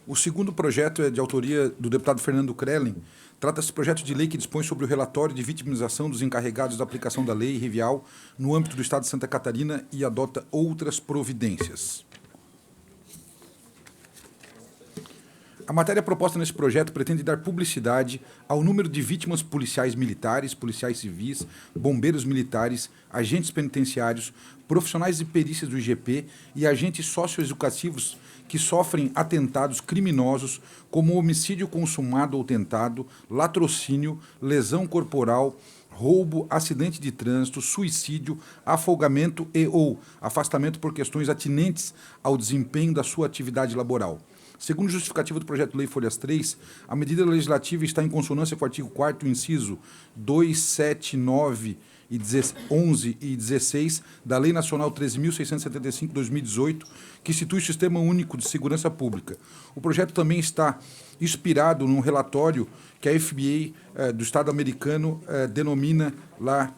O segundo projeto é de autoria do deputado Fernando Krelin. Trata-se de projeto de lei que dispõe sobre o relatório de vitimização dos encarregados da aplicação da lei rivial no âmbito do Estado de Santa Catarina e adota outras providências. A matéria proposta nesse projeto pretende dar publicidade ao número de vítimas policiais militares, policiais civis, bombeiros militares, agentes penitenciários, profissionais de perícias do IGP e agentes socioeducativos que sofrem atentados criminosos como homicídio consumado ou tentado, latrocínio, lesão corporal, roubo, acidente de trânsito, suicídio, afogamento e ou afastamento por questões atinentes ao desempenho da sua atividade laboral. Segundo o justificativo do projeto de lei folhas 3, a medida legislativa está em consonância com o artigo 4º, inciso 2, 7, 9, 11 e 16 da Lei Nacional 13.675 de 2018, que institui o Sistema Único de Segurança Pública. O projeto também está inspirado num relatório que a FBI do Estado americano denomina lá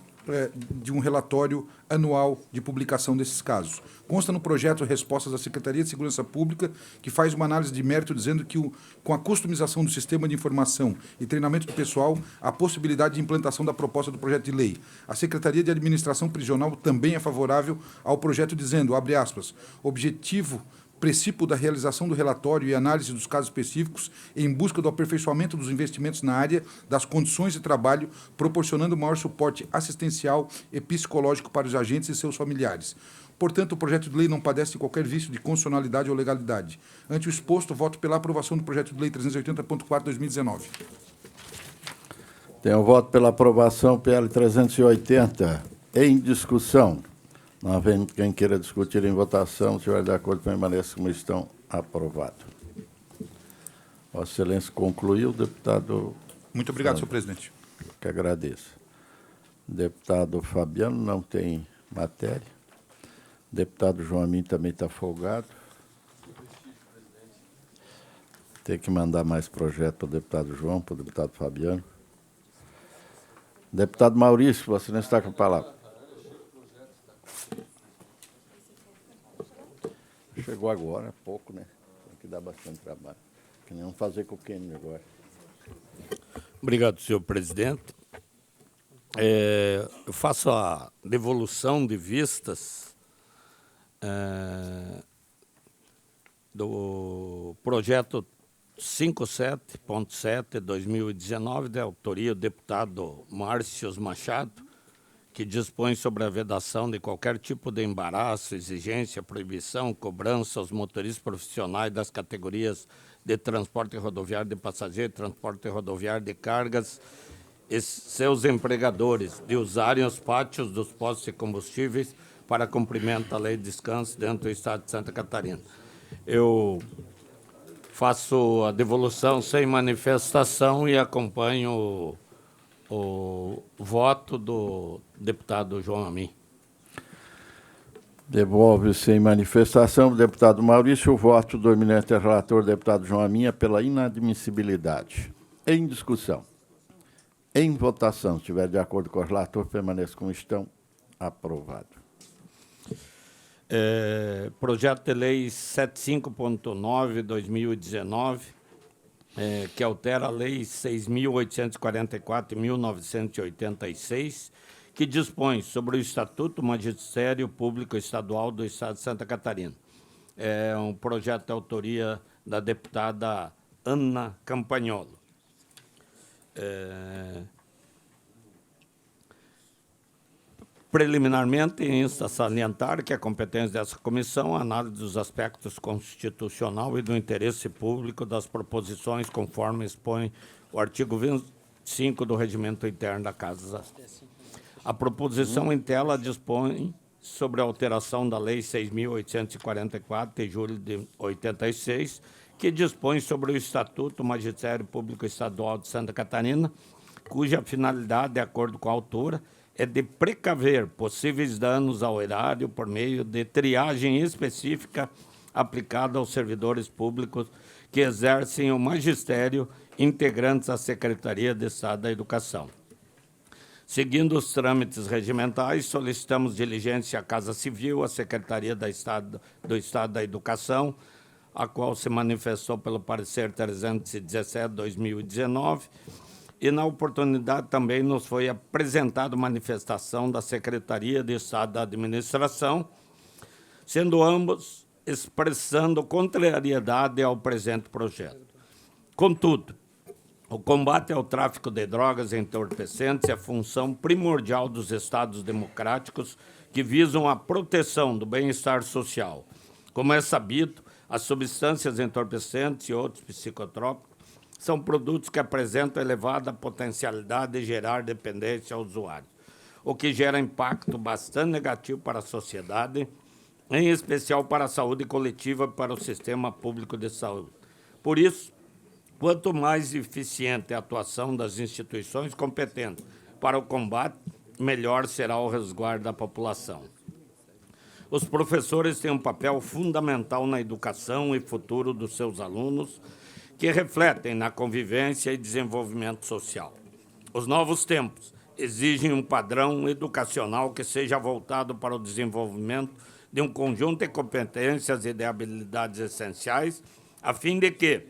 de um relatório anual de publicação desses casos. Consta no projeto respostas da Secretaria de Segurança Pública, que faz uma análise de mérito dizendo que, com a customização do sistema de informação e treinamento do pessoal, a possibilidade de implantação da proposta do projeto de lei. A Secretaria de Administração Prisional também é favorável ao projeto, dizendo, abre aspas, objetivo princípio da realização do relatório e análise dos casos específicos em busca do aperfeiçoamento dos investimentos na área das condições de trabalho, proporcionando maior suporte assistencial e psicológico para os agentes e seus familiares. Portanto, o projeto de lei não padece de qualquer vício de constitucionalidade ou legalidade. Ante o exposto, voto pela aprovação do projeto de lei 380.4/2019. Tem o voto pela aprovação PL 380. Em discussão. Não havendo quem queira discutir em votação, se estiver de acordo, permaneça como estão. Aprovado. Vossa Excelência concluiu, deputado. Muito obrigado, senhor presidente. Que agradeço. Deputado Fabiano não tem matéria. Deputado João Amin também está folgado. Tem que mandar mais projeto para o deputado João, para o deputado Fabiano. Deputado Maurício, você não está com a palavra. Chegou agora, é pouco, né? Tem que dar bastante trabalho. Que nem vamos fazer com o Kenny agora. Obrigado, senhor presidente. Eu faço a devolução de vistas do projeto 57.7 2019, de autoria do deputado Márcio Machado, que dispõe sobre a vedação de qualquer tipo de embaraço, exigência, proibição, cobrança aos motoristas profissionais das categorias de transporte rodoviário de passageiros, transporte rodoviário de cargas e seus empregadores de usarem os pátios dos postos de combustíveis para cumprimento da lei de descanso dentro do Estado de Santa Catarina. Eu faço a devolução sem manifestação e acompanho o voto do deputado João Amin. Devolve sem manifestação o deputado Maurício. O voto do eminente relator, deputado João Amin, é pela inadmissibilidade. Em discussão. Em votação, se estiver de acordo com o relator, permaneça como estão. Aprovado. Projeto de lei 75.9/2019, que altera a lei 6.844 de 1986, que dispõe sobre o Estatuto do Magistério Público Estadual do Estado de Santa Catarina. É um projeto de autoria da deputada Ana Campagnolo. Preliminarmente, insta a salientar que a competência dessa comissão é a análise dos aspectos constitucional e do interesse público das proposições, conforme expõe o artigo 25 do Regimento Interno da Casa. A proposição em tela dispõe sobre a alteração da Lei 6.844, de julho de 86, que dispõe sobre o Estatuto do Magistério Público Estadual de Santa Catarina, cuja finalidade, de acordo com a autora, é de precaver possíveis danos ao erário por meio de triagem específica aplicada aos servidores públicos que exercem o magistério, integrantes da Secretaria de Estado da Educação. Seguindo os trâmites regimentais, solicitamos diligência à Casa Civil, à Secretaria do Estado da Educação, a qual se manifestou pelo parecer 317/2019, e, na oportunidade, também nos foi apresentada manifestação da Secretaria de Estado da Administração, sendo ambos expressando contrariedade ao presente projeto. Contudo, o combate ao tráfico de drogas e entorpecentes é função primordial dos Estados democráticos que visam a proteção do bem-estar social. Como é sabido, as substâncias entorpecentes e outros psicotrópicos são produtos que apresentam elevada potencialidade de gerar dependência ao usuário, o que gera impacto bastante negativo para a sociedade, em especial para a saúde coletiva e para o sistema público de saúde. Por isso, quanto mais eficiente a atuação das instituições competentes para o combate, melhor será o resguardo da população. Os professores têm um papel fundamental na educação e futuro dos seus alunos, que refletem na convivência e desenvolvimento social. Os novos tempos exigem um padrão educacional que seja voltado para o desenvolvimento de um conjunto de competências e de habilidades essenciais, a fim de que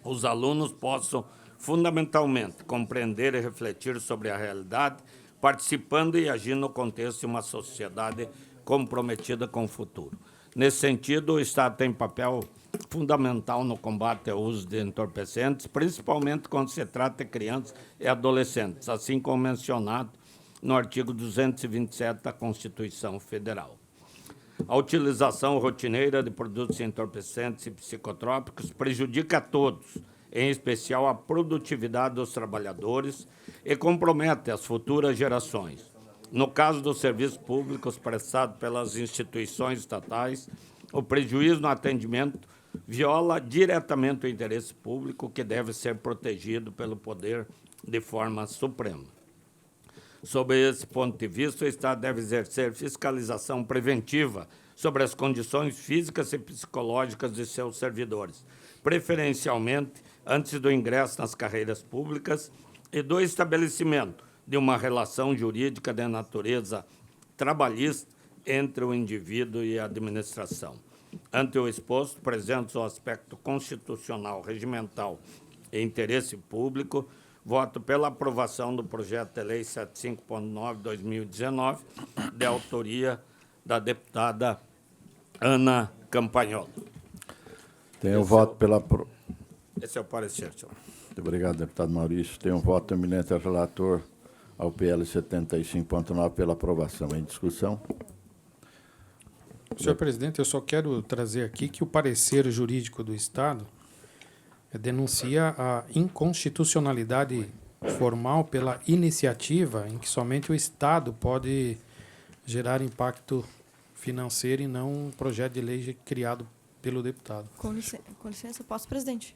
os alunos possam, fundamentalmente, compreender e refletir sobre a realidade, participando e agindo no contexto de uma sociedade comprometida com o futuro. Nesse sentido, o Estado tem papel fundamental no combate ao uso de entorpecentes, principalmente quando se trata de crianças e adolescentes, assim como mencionado no artigo 227 da Constituição Federal. A utilização rotineira de produtos entorpecentes e psicotrópicos prejudica a todos, em especial a produtividade dos trabalhadores, e compromete as futuras gerações. No caso dos serviços públicos prestados pelas instituições estatais, o prejuízo no atendimento viola diretamente o interesse público, que deve ser protegido pelo poder de forma suprema. Sob esse ponto de vista, o Estado deve exercer fiscalização preventiva sobre as condições físicas e psicológicas de seus servidores, preferencialmente antes do ingresso nas carreiras públicas e do estabelecimento de uma relação jurídica de natureza trabalhista entre o indivíduo e a administração. Ante o exposto, presentes o aspecto constitucional, regimental e interesse público, voto pela aprovação do projeto de lei 75.9/2019, de autoria da deputada Ana Campagnolo. Tem um voto pela... Esse é o parecer, senhor. Muito obrigado, deputado Maurício. Tem um voto eminente ao relator ao PL 75.9 pela aprovação. Em discussão? Senhor presidente, eu só quero trazer aqui que o parecer jurídico do Estado denuncia a inconstitucionalidade formal pela iniciativa em que somente o Estado pode gerar impacto financeiro e não um projeto de lei criado pelo deputado. Com licença, posso, presidente?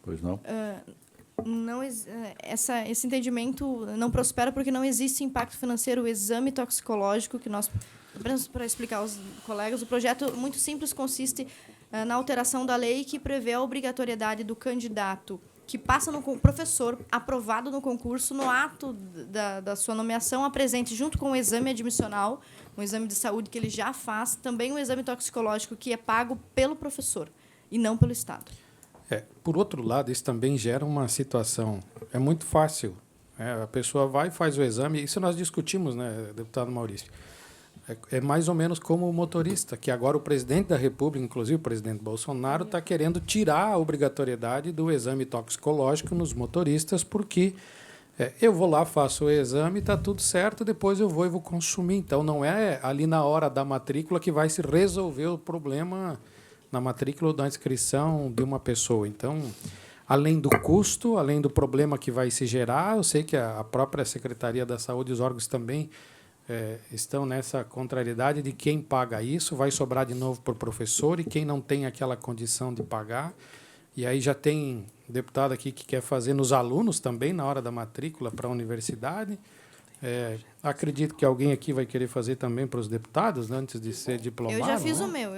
Pois não? Esse entendimento não prospera porque não existe impacto financeiro. O exame toxicológico que nós... Apenas para explicar aos colegas, o projeto muito simples consiste na alteração da lei que prevê a obrigatoriedade do candidato que passa no professor aprovado no concurso, no ato da sua nomeação, apresente junto com o exame admissional, um exame de saúde que ele já faz, também um exame toxicológico que é pago pelo professor e não pelo Estado. Por outro lado, isso também gera uma situação... É muito fácil. A pessoa vai e faz o exame. Isso nós discutimos, né, deputado Maurício? É mais ou menos como o motorista, que agora o presidente da República, inclusive o presidente Bolsonaro, está querendo tirar a obrigatoriedade do exame toxicológico nos motoristas, porque eu vou lá, faço o exame, está tudo certo, depois eu vou consumir. Então, não é ali na hora da matrícula que vai se resolver o problema na matrícula ou da inscrição de uma pessoa. Então, além do custo, além do problema que vai se gerar, eu sei que a própria Secretaria da Saúde e os órgãos também estão nessa contrariedade de quem paga isso, vai sobrar de novo para o professor, e quem não tem aquela condição de pagar. E aí já tem deputado aqui que quer fazer nos alunos também, na hora da matrícula para a universidade. Acredito que alguém aqui vai querer fazer também para os deputados, né, antes de ser diplomado. Eu já fiz né? o meu.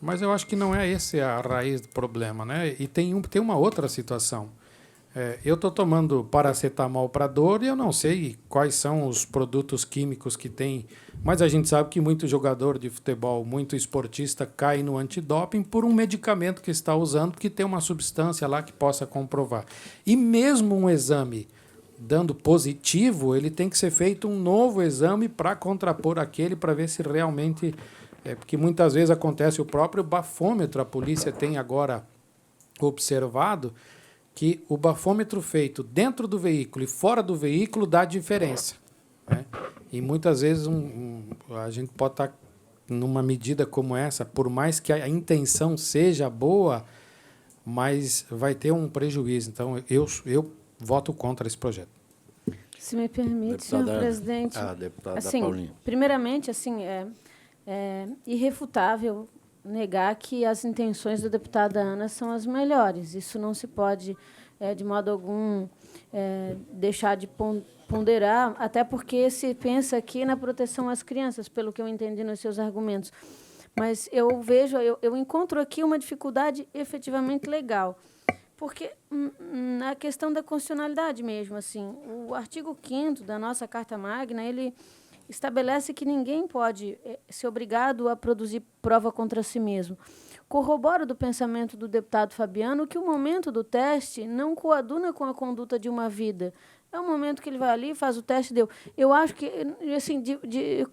Mas eu acho que não é essa a raiz do problema, né? E tem uma outra situação. Eu estou tomando paracetamol para dor e eu não sei quais são os produtos químicos que tem, mas a gente sabe que muito jogador de futebol, muito esportista cai no antidoping por um medicamento que está usando, porque tem uma substância lá que possa comprovar. E mesmo um exame dando positivo, ele tem que ser feito um novo exame para contrapor aquele, para ver se realmente... porque muitas vezes acontece o próprio bafômetro, a polícia tem agora observado que o bafômetro feito dentro do veículo e fora do veículo dá diferença, né? E muitas vezes a gente pode estar numa medida como essa, por mais que a intenção seja boa, mas vai ter um prejuízo. Então, eu voto contra esse projeto. Se me permite, senhor presidente. Deputada Assim, Paulinha. primeiramente, assim, é irrefutável negar que as intenções da deputada Ana são as melhores. Isso não se pode, de modo algum, deixar de ponderar, até porque se pensa aqui na proteção às crianças, pelo que eu entendi nos seus argumentos. Mas eu encontro aqui uma dificuldade efetivamente legal, porque na questão da constitucionalidade mesmo, assim, o artigo 5º da nossa Carta Magna, ele estabelece que ninguém pode ser obrigado a produzir prova contra si mesmo. Corroboro do pensamento do deputado Fabiano que o momento do teste não coaduna com a conduta de uma vida. É o momento que ele vai ali, faz o teste, deu. Eu acho que, assim,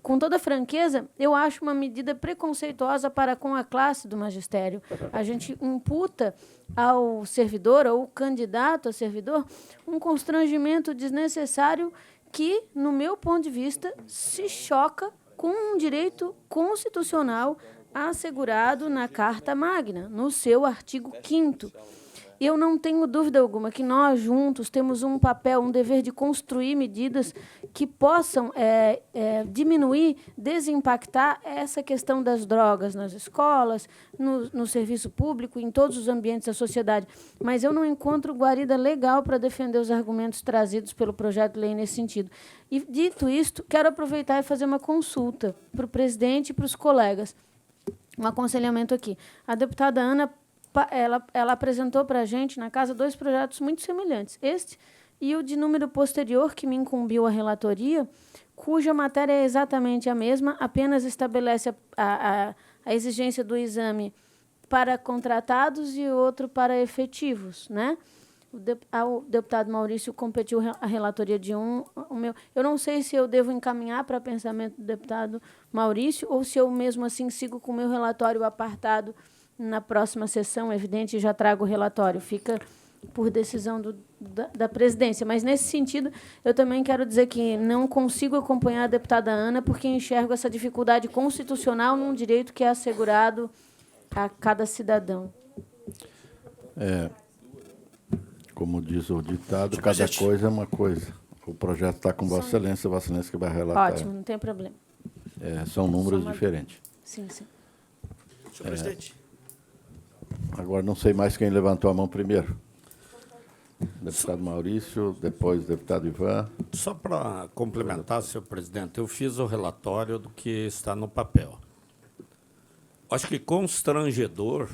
com toda franqueza, eu acho uma medida preconceituosa para com a classe do magistério. A gente imputa ao servidor, ao candidato a servidor, um constrangimento desnecessário que, no meu ponto de vista, se choca com um direito constitucional assegurado na Carta Magna, no seu artigo 5º. Eu não tenho dúvida alguma que nós, juntos, temos um papel, um dever de construir medidas que possam diminuir, desimpactar essa questão das drogas nas escolas, no serviço público, em todos os ambientes da sociedade. Mas eu não encontro guarida legal para defender os argumentos trazidos pelo projeto de lei nesse sentido. E, dito isto, quero aproveitar e fazer uma consulta para o presidente e para os colegas. Um aconselhamento aqui. A deputada Ana, ela apresentou para a gente, na casa, 2 projetos muito semelhantes. Este e o de número posterior, que me incumbiu a relatoria, cuja matéria é exatamente a mesma, apenas estabelece a exigência do exame para contratados e outro para efetivos, né? O deputado Maurício competiu a relatoria de o meu. Eu não sei se eu devo encaminhar para pensamento do deputado Maurício ou se eu, mesmo assim, sigo com o meu relatório apartado na próxima sessão, evidente, já trago o relatório. Fica por decisão da presidência. Mas, nesse sentido, eu também quero dizer que não consigo acompanhar a deputada Ana porque enxergo essa dificuldade constitucional num direito que é assegurado a cada cidadão. Como diz o ditado, cada coisa é uma coisa. O projeto está com Vossa Excelência que vai relatar. Ótimo, não tem problema. São números diferentes. Sim, sim. Senhor presidente. Agora, não sei mais quem levantou a mão primeiro. Deputado Maurício, depois o deputado Ivan. Só para complementar, senhor presidente, eu fiz o relatório do que está no papel. Acho que constrangedor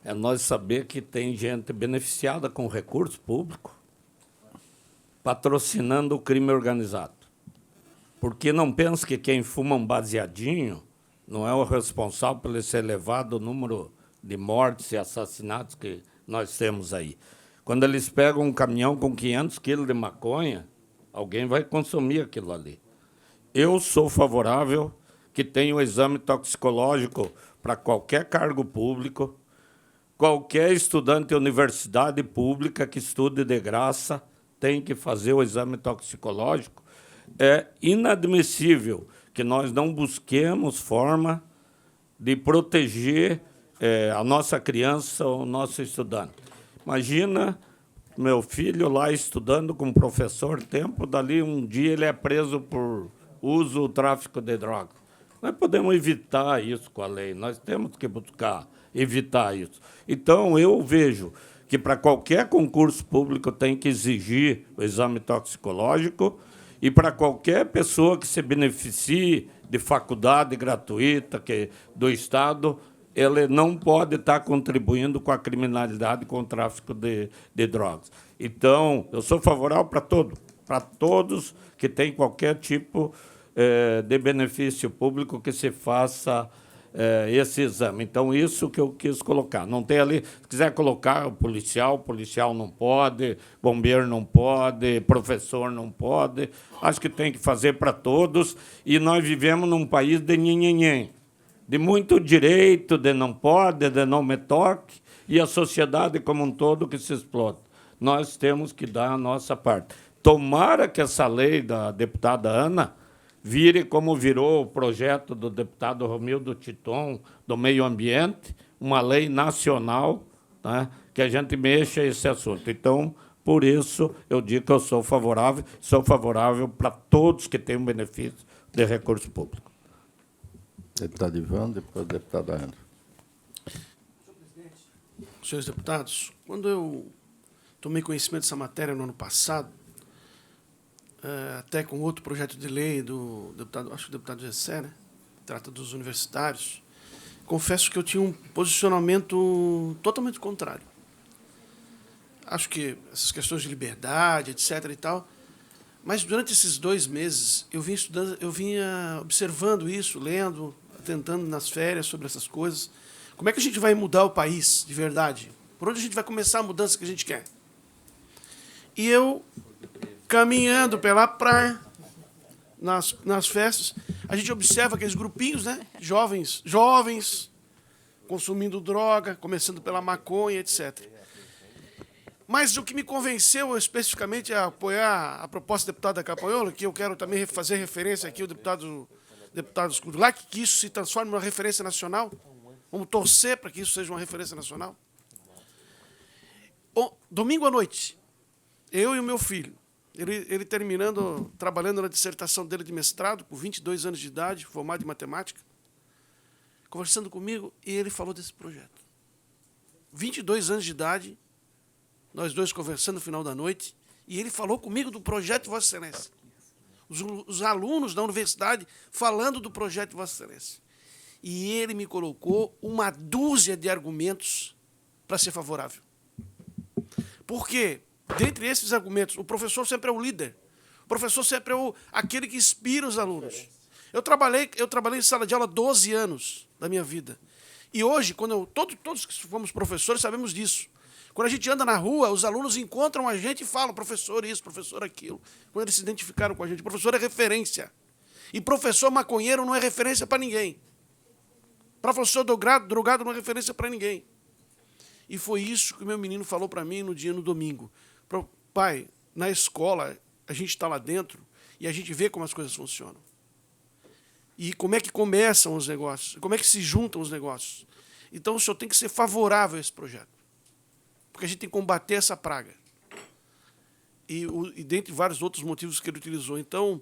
é nós saber que tem gente beneficiada com recurso público patrocinando o crime organizado. Porque não pensa que quem fuma um baseadinho não é o responsável por esse elevado número de mortes e assassinatos que nós temos aí. Quando eles pegam um caminhão com 500 quilos de maconha, alguém vai consumir aquilo ali. Eu sou favorável que tenha o exame toxicológico para qualquer cargo público, qualquer estudante de universidade pública que estude de graça tem que fazer o exame toxicológico. É inadmissível que nós não busquemos forma de proteger a nossa criança, o nosso estudante. Imagina meu filho lá estudando com o professor, tempo dali, um dia ele é preso por uso ou tráfico de drogas. Nós podemos evitar isso com a lei, nós temos que buscar evitar isso. Então, eu vejo que para qualquer concurso público tem que exigir o exame toxicológico e para qualquer pessoa que se beneficie de faculdade gratuita do Estado, ele não pode estar contribuindo com a criminalidade, com o tráfico de drogas. Então, eu sou favorável para todos que têm qualquer tipo de benefício público que se faça esse exame. Então, isso que eu quis colocar. Não tem ali, se quiser colocar o policial não pode, bombeiro não pode, professor não pode. Acho que tem que fazer para todos. E nós vivemos num país de nhenhenhen, de muito direito, de não pode, de não me toque, e a sociedade como um todo que se explota. Nós temos que dar a nossa parte. Tomara que essa lei da deputada Ana vire como virou o projeto do deputado Romildo Titon, do meio ambiente, uma lei nacional né, que a gente mexa esse assunto. Então, por isso, eu digo que eu sou favorável para todos que têm um benefício de recurso público. Deputado Ivan, depois deputada Ana. Senhores deputados, quando eu tomei conhecimento dessa matéria no ano passado, até com outro projeto de lei do deputado, acho que o deputado Gessé, né, que trata dos universitários, confesso que eu tinha um posicionamento totalmente contrário. Acho que essas questões de liberdade, etc. e tal, mas durante esses 2 meses eu vinha estudando, eu vinha observando isso, lendo, tentando nas férias sobre essas coisas. Como é que a gente vai mudar o país de verdade? Por onde a gente vai começar a mudança que a gente quer? E eu, caminhando pela praia, nas festas, a gente observa aqueles grupinhos, né, jovens consumindo droga, começando pela maconha, etc. Mas o que me convenceu especificamente a apoiar a proposta do deputado Campagnolo, que eu quero também fazer referência aqui ao deputado Skudulac, que isso se transforme numa referência nacional. Vamos torcer para que isso seja uma referência nacional. Domingo à noite, eu e o meu filho, ele trabalhando na dissertação dele de mestrado, com 22 anos de idade, formado em matemática, conversando comigo, e ele falou desse projeto. 22 anos de idade, nós dois conversando no final da noite, e ele falou comigo do projeto de Vossa Excelência. Os alunos da universidade falando do projeto de Vossa Excelência. E ele me colocou uma dúzia de argumentos para ser favorável. Porque, dentre esses argumentos, o professor sempre é o líder. O professor sempre é aquele que inspira os alunos. Eu trabalhei em sala de aula 12 anos da minha vida. E hoje, todos que fomos professores sabemos disso. Quando a gente anda na rua, os alunos encontram a gente e falam, professor isso, professor aquilo. Quando eles se identificaram com a gente, professor é referência. E professor maconheiro não é referência para ninguém. Professor drogado não é referência para ninguém. E foi isso que o meu menino falou para mim no domingo. Pai, na escola, a gente está lá dentro e a gente vê como as coisas funcionam. E como é que começam os negócios, como é que se juntam os negócios. Então, o senhor tem que ser favorável a esse projeto. Porque a gente tem que combater essa praga. E dentre vários outros motivos que ele utilizou. Então,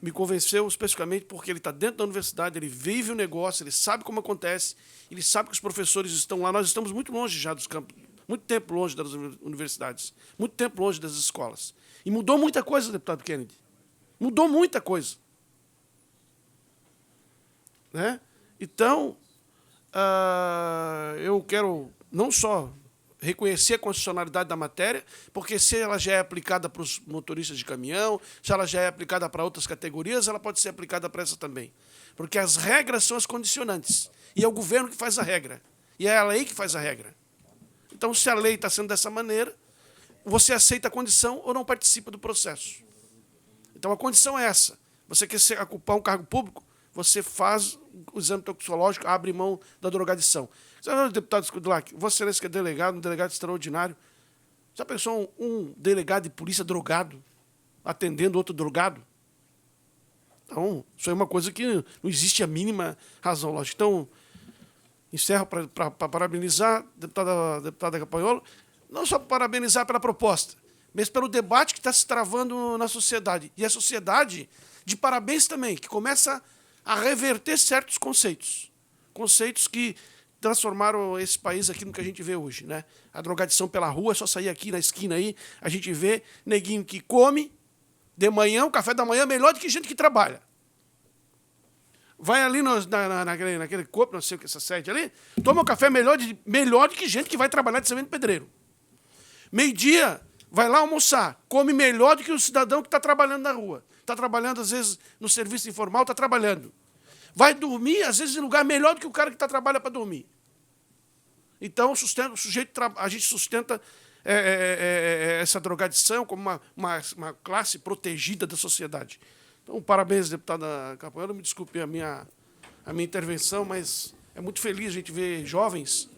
me convenceu especificamente porque ele está dentro da universidade, ele vive o negócio, ele sabe como acontece, ele sabe que os professores estão lá. Nós estamos muito longe já dos campos, muito tempo longe das universidades, muito tempo longe das escolas. E mudou muita coisa, deputado Kennedy. Mudou muita coisa. Né? Então, eu quero não só reconhecer a constitucionalidade da matéria, porque se ela já é aplicada para os motoristas de caminhão, se ela já é aplicada para outras categorias, ela pode ser aplicada para essa também. Porque as regras são as condicionantes. E é o governo que faz a regra. E é a lei que faz a regra. Então, se a lei está sendo dessa maneira, você aceita a condição ou não participa do processo. Então, a condição é essa. Você quer ocupar um cargo público, você faz o exame toxicológico, abre mão da drogadição. Deputado Skudulac, Vossa Excelência que é delegado, um delegado extraordinário, já pensou um delegado de polícia drogado, atendendo outro drogado? Então, isso é uma coisa que não existe a mínima razão lógica. Então, encerro para parabenizar a deputada Campagnolo, não só parabenizar pela proposta, mas pelo debate que está se travando na sociedade. E a sociedade, de parabéns também, que começa a reverter certos conceitos. Conceitos que transformaram esse país aqui no que a gente vê hoje, né? A drogadição pela rua, é só sair aqui na esquina aí, a gente vê neguinho que come de manhã, o café da manhã é melhor do que gente que trabalha. Vai ali naquele corpo, não sei o que, essa sede ali, toma um café melhor do que gente que vai trabalhar de servente pedreiro. Meio-dia, vai lá almoçar, come melhor do que o cidadão que está trabalhando na rua. Está trabalhando, às vezes, no serviço informal, está trabalhando. Vai dormir, às vezes, em lugar melhor do que o cara que trabalha para dormir. Então, a gente sustenta essa drogadição como uma classe protegida da sociedade. Então, parabéns, deputada Campagnolo. Me desculpe a minha intervenção, mas é muito feliz a gente ver jovens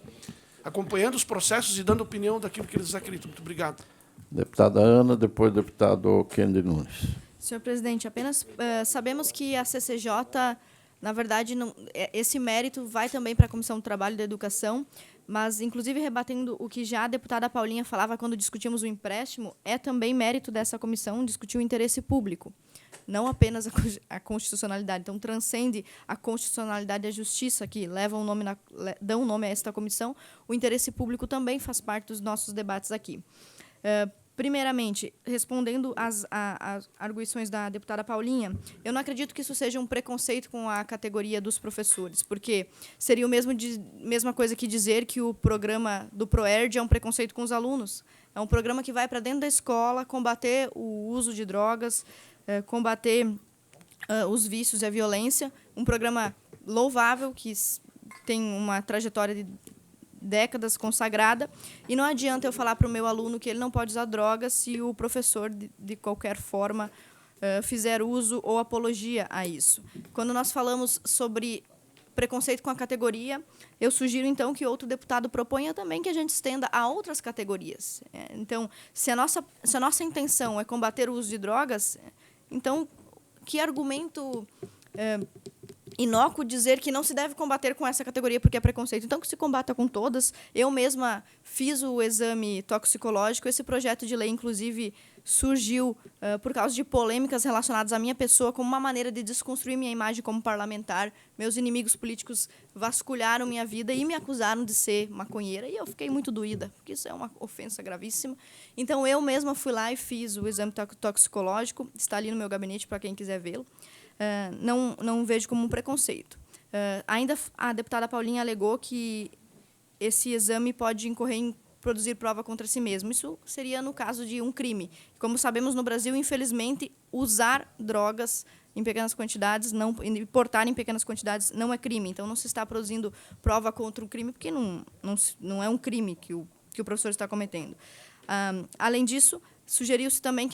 acompanhando os processos e dando opinião daquilo que eles acreditam. Muito obrigado. Deputada Ana, depois deputado Kennedy Nunes. Senhor presidente, apenas sabemos que a CCJ Na verdade, esse mérito vai também para a Comissão do Trabalho e da Educação, mas, inclusive, rebatendo o que já a deputada Paulinha falava quando discutimos o empréstimo, é também mérito dessa comissão discutir o interesse público, não apenas a constitucionalidade. Então, transcende a constitucionalidade e a justiça, que dão nome a esta comissão. O interesse público também faz parte dos nossos debates aqui. Primeiramente, respondendo às arguições da deputada Paulinha, eu não acredito que isso seja um preconceito com a categoria dos professores, porque seria a mesma coisa que dizer que o programa do ProERD é um preconceito com os alunos. É um programa que vai para dentro da escola combater o uso de drogas, combater os vícios e a violência. Um programa louvável, que tem uma trajetória de décadas consagrada, e não adianta eu falar para o meu aluno que ele não pode usar drogas se o professor, de qualquer forma, fizer uso ou apologia a isso. Quando nós falamos sobre preconceito com a categoria, eu sugiro, então, que outro deputado proponha também que a gente estenda a outras categorias. Então, se a nossa intenção é combater o uso de drogas, então, que argumento inócuo dizer que não se deve combater com essa categoria porque é preconceito. Então, que se combata com todas. Eu mesma fiz o exame toxicológico. Esse projeto de lei, inclusive, surgiu por causa de polêmicas relacionadas à minha pessoa, como uma maneira de desconstruir minha imagem como parlamentar. Meus inimigos políticos vasculharam minha vida e me acusaram de ser maconheira, e eu fiquei muito doída, porque isso é uma ofensa gravíssima. Então, eu mesma fui lá e fiz o exame toxicológico. Está ali no meu gabinete para quem quiser vê-lo. Não vejo como um preconceito. Ainda a deputada Paulinha alegou que esse exame pode incorrer em produzir prova contra si mesmo. Isso seria no caso de um crime. Como sabemos, no Brasil, infelizmente, usar drogas em pequenas quantidades, portar em pequenas quantidades, não é crime. Então, não se está produzindo prova contra o crime, porque não é um crime que o professor está cometendo. Além disso, sugeriu-se também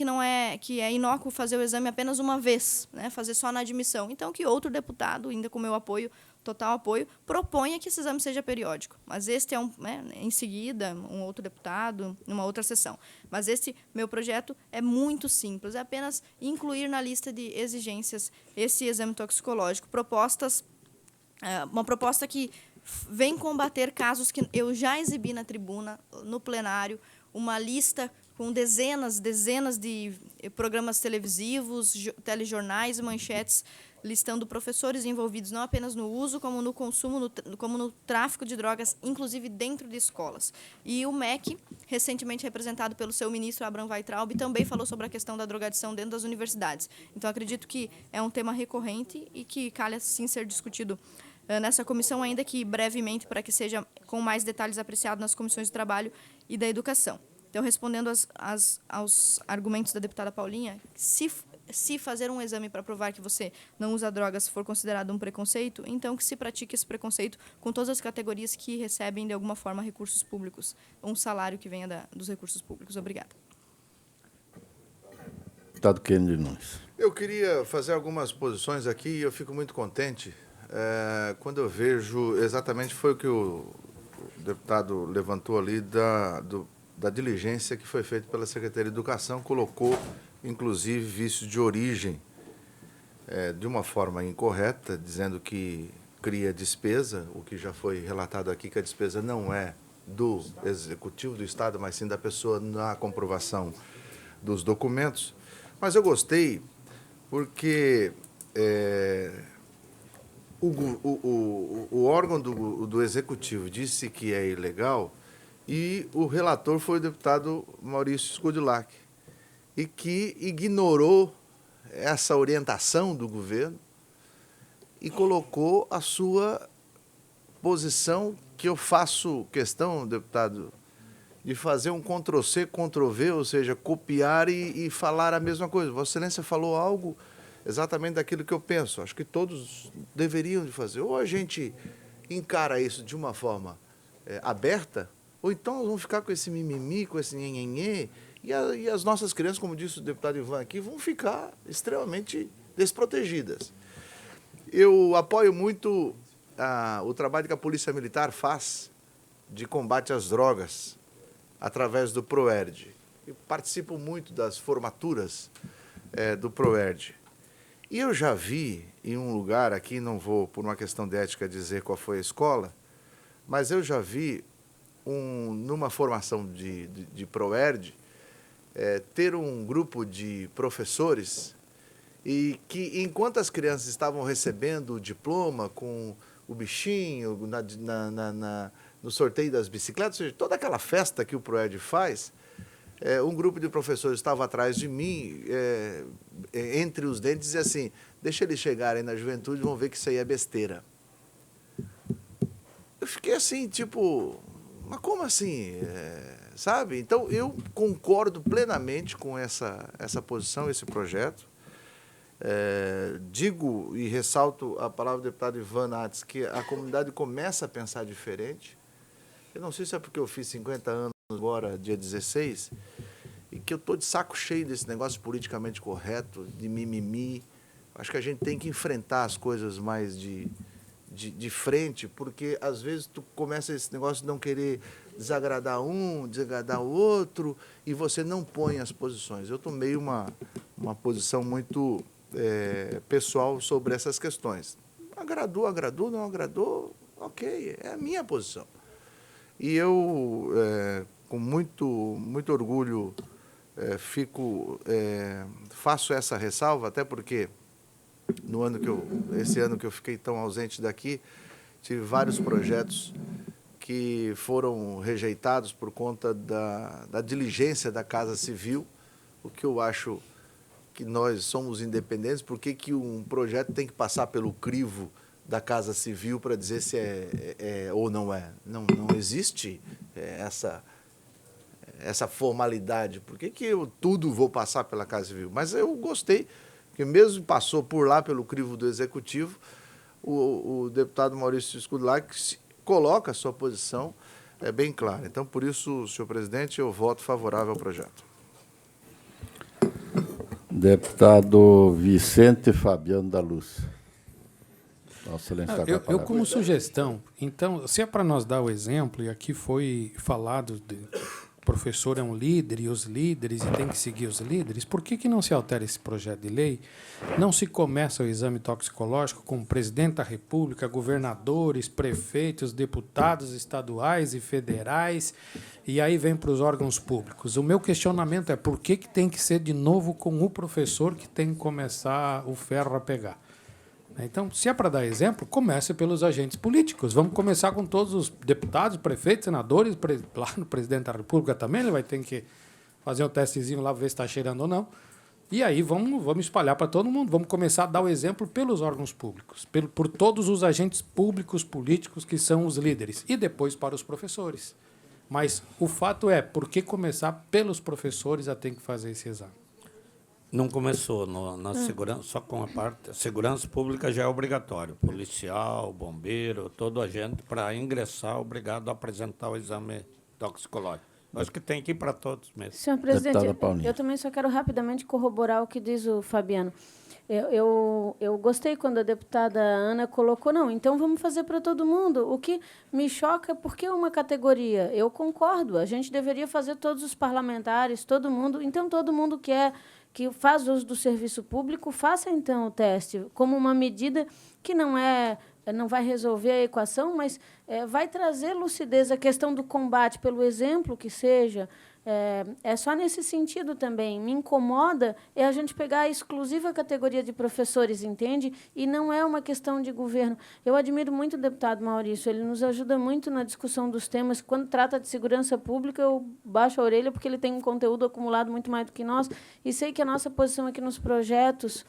que é inócuo fazer o exame apenas uma vez, né, fazer só na admissão. Então, que outro deputado, ainda com meu apoio, total apoio, proponha que esse exame seja periódico. Mas este em seguida, um outro deputado, numa outra sessão. Mas este meu projeto é muito simples, é apenas incluir na lista de exigências esse exame toxicológico. Uma proposta que vem combater casos que eu já exibi na tribuna, no plenário, uma lista com dezenas de programas televisivos, telejornais e manchetes, listando professores envolvidos não apenas no uso, como no consumo, como no tráfico de drogas, inclusive dentro de escolas. E o MEC, recentemente representado pelo seu ministro Abraham Weintraub, também falou sobre a questão da drogadição dentro das universidades. Então, acredito que é um tema recorrente e que calha, sim, ser discutido nessa comissão, ainda que brevemente, para que seja com mais detalhes apreciado nas comissões de trabalho e da educação. Então, respondendo aos argumentos da deputada Paulinha, se fazer um exame para provar que você não usa drogas for considerado um preconceito, então que se pratique esse preconceito com todas as categorias que recebem, de alguma forma, recursos públicos, um salário que venha dos recursos públicos. Obrigada. Deputado Kennedy Nunes. Eu queria fazer algumas posições aqui e eu fico muito contente quando eu vejo exatamente foi o que o deputado levantou ali da diligência que foi feita pela Secretaria de Educação, colocou, inclusive, vícios de origem de uma forma incorreta, dizendo que cria despesa, o que já foi relatado aqui, que a despesa não é do Executivo do Estado, mas sim da pessoa na comprovação dos documentos. Mas eu gostei porque o órgão do Executivo disse que é ilegal, e o relator foi o deputado Maurício Scudlac, e que ignorou essa orientação do governo e colocou a sua posição, que eu faço questão, deputado, de fazer um Ctrl-C, Ctrl-V, ou seja, copiar e falar a mesma coisa. Vossa Excelência falou algo exatamente daquilo que eu penso. Acho que todos deveriam de fazer. Ou a gente encara isso de uma forma aberta, ou então nós vamos ficar com esse mimimi, com esse nhenhenhê, e as nossas crianças, como disse o deputado Ivan aqui, vão ficar extremamente desprotegidas. Eu apoio muito o trabalho que a Polícia Militar faz de combate às drogas através do ProERD. Eu participo muito das formaturas do ProERD. E eu já vi em um lugar, aqui não vou, por uma questão de ética, dizer qual foi a escola, mas eu já vi, numa formação de ProErd, ter um grupo de professores e que, enquanto as crianças estavam recebendo o diploma com o bichinho, no sorteio das bicicletas, ou seja, toda aquela festa que o ProErd faz, um grupo de professores estava atrás de mim, entre os dentes, e dizia assim, deixa eles chegarem na juventude, vão ver que isso aí é besteira. Eu fiquei assim, tipo, mas como assim? Sabe? Então, eu concordo plenamente com essa posição, esse projeto. Digo e ressalto a palavra do deputado Ivan Nats, que a comunidade começa a pensar diferente. Eu não sei se é porque eu fiz 50 anos agora, dia 16, e que eu estou de saco cheio desse negócio politicamente correto, de mimimi. Acho que a gente tem que enfrentar as coisas mais de frente, porque às vezes tu começa esse negócio de não querer desagradar um, desagradar o outro, e você não põe as posições. Eu tomei uma posição muito pessoal sobre essas questões. Agradou, não agradou, ok, é a minha posição. E eu, com muito orgulho, faço essa ressalva, até porque esse ano que eu fiquei tão ausente daqui, tive vários projetos que foram rejeitados por conta da diligência da Casa Civil, o que eu acho que nós somos independentes. Por que um projeto tem que passar pelo crivo da Casa Civil para dizer se é ou não é? Não existe essa formalidade. Por que eu tudo vou passar pela Casa Civil? Mas eu gostei, porque mesmo passou por lá pelo crivo do Executivo, o deputado Maurício Scudlac coloca a sua posição bem clara. Então, por isso, senhor presidente, eu voto favorável ao projeto. Deputado Vicente Fabiano da Luz. Nossa, eu como sugestão, então, se é para nós dar o exemplo, e aqui foi falado, o professor é um líder e os líderes, e tem que seguir os líderes, por que não se altera esse projeto de lei? Não se começa o exame toxicológico com o presidente da República, governadores, prefeitos, deputados estaduais e federais, e aí vem para os órgãos públicos. O meu questionamento é por que tem que ser de novo com o professor que tem que começar o ferro a pegar? Então, se é para dar exemplo, comece pelos agentes políticos. Vamos começar com todos os deputados, prefeitos, senadores, lá no presidente da República também, ele vai ter que fazer um testezinho lá, ver se está cheirando ou não. E aí vamos espalhar para todo mundo. Vamos começar a dar o exemplo pelos órgãos públicos, por todos os agentes públicos, políticos, que são os líderes. E depois para os professores. Mas o fato é, por que começar pelos professores a ter que fazer esse exame? Não começou na segurança, só com a parte. A segurança pública já é obrigatório. Policial, bombeiro, todo agente, para ingressar, obrigado a apresentar o exame toxicológico. Acho que tem que ir para todos mesmo. Senhor presidente, eu também só quero rapidamente corroborar o que diz o Fabiano. Eu gostei quando a deputada Ana colocou, não, então vamos fazer para todo mundo. O que me choca é porque uma categoria. Eu concordo, a gente deveria fazer todos os parlamentares, todo mundo. Então, todo mundo que faz uso do serviço público, faça, então, o teste, como uma medida que não vai resolver a equação, mas vai trazer lucidez à questão do combate, pelo exemplo que seja. É só nesse sentido também. Me incomoda a gente pegar a exclusiva categoria de professores, entende? E não é uma questão de governo. Eu admiro muito o deputado Maurício, ele nos ajuda muito na discussão dos temas. Quando trata de segurança pública, eu baixo a orelha, porque ele tem um conteúdo acumulado muito mais do que nós, e sei que a nossa posição aqui nos projetos,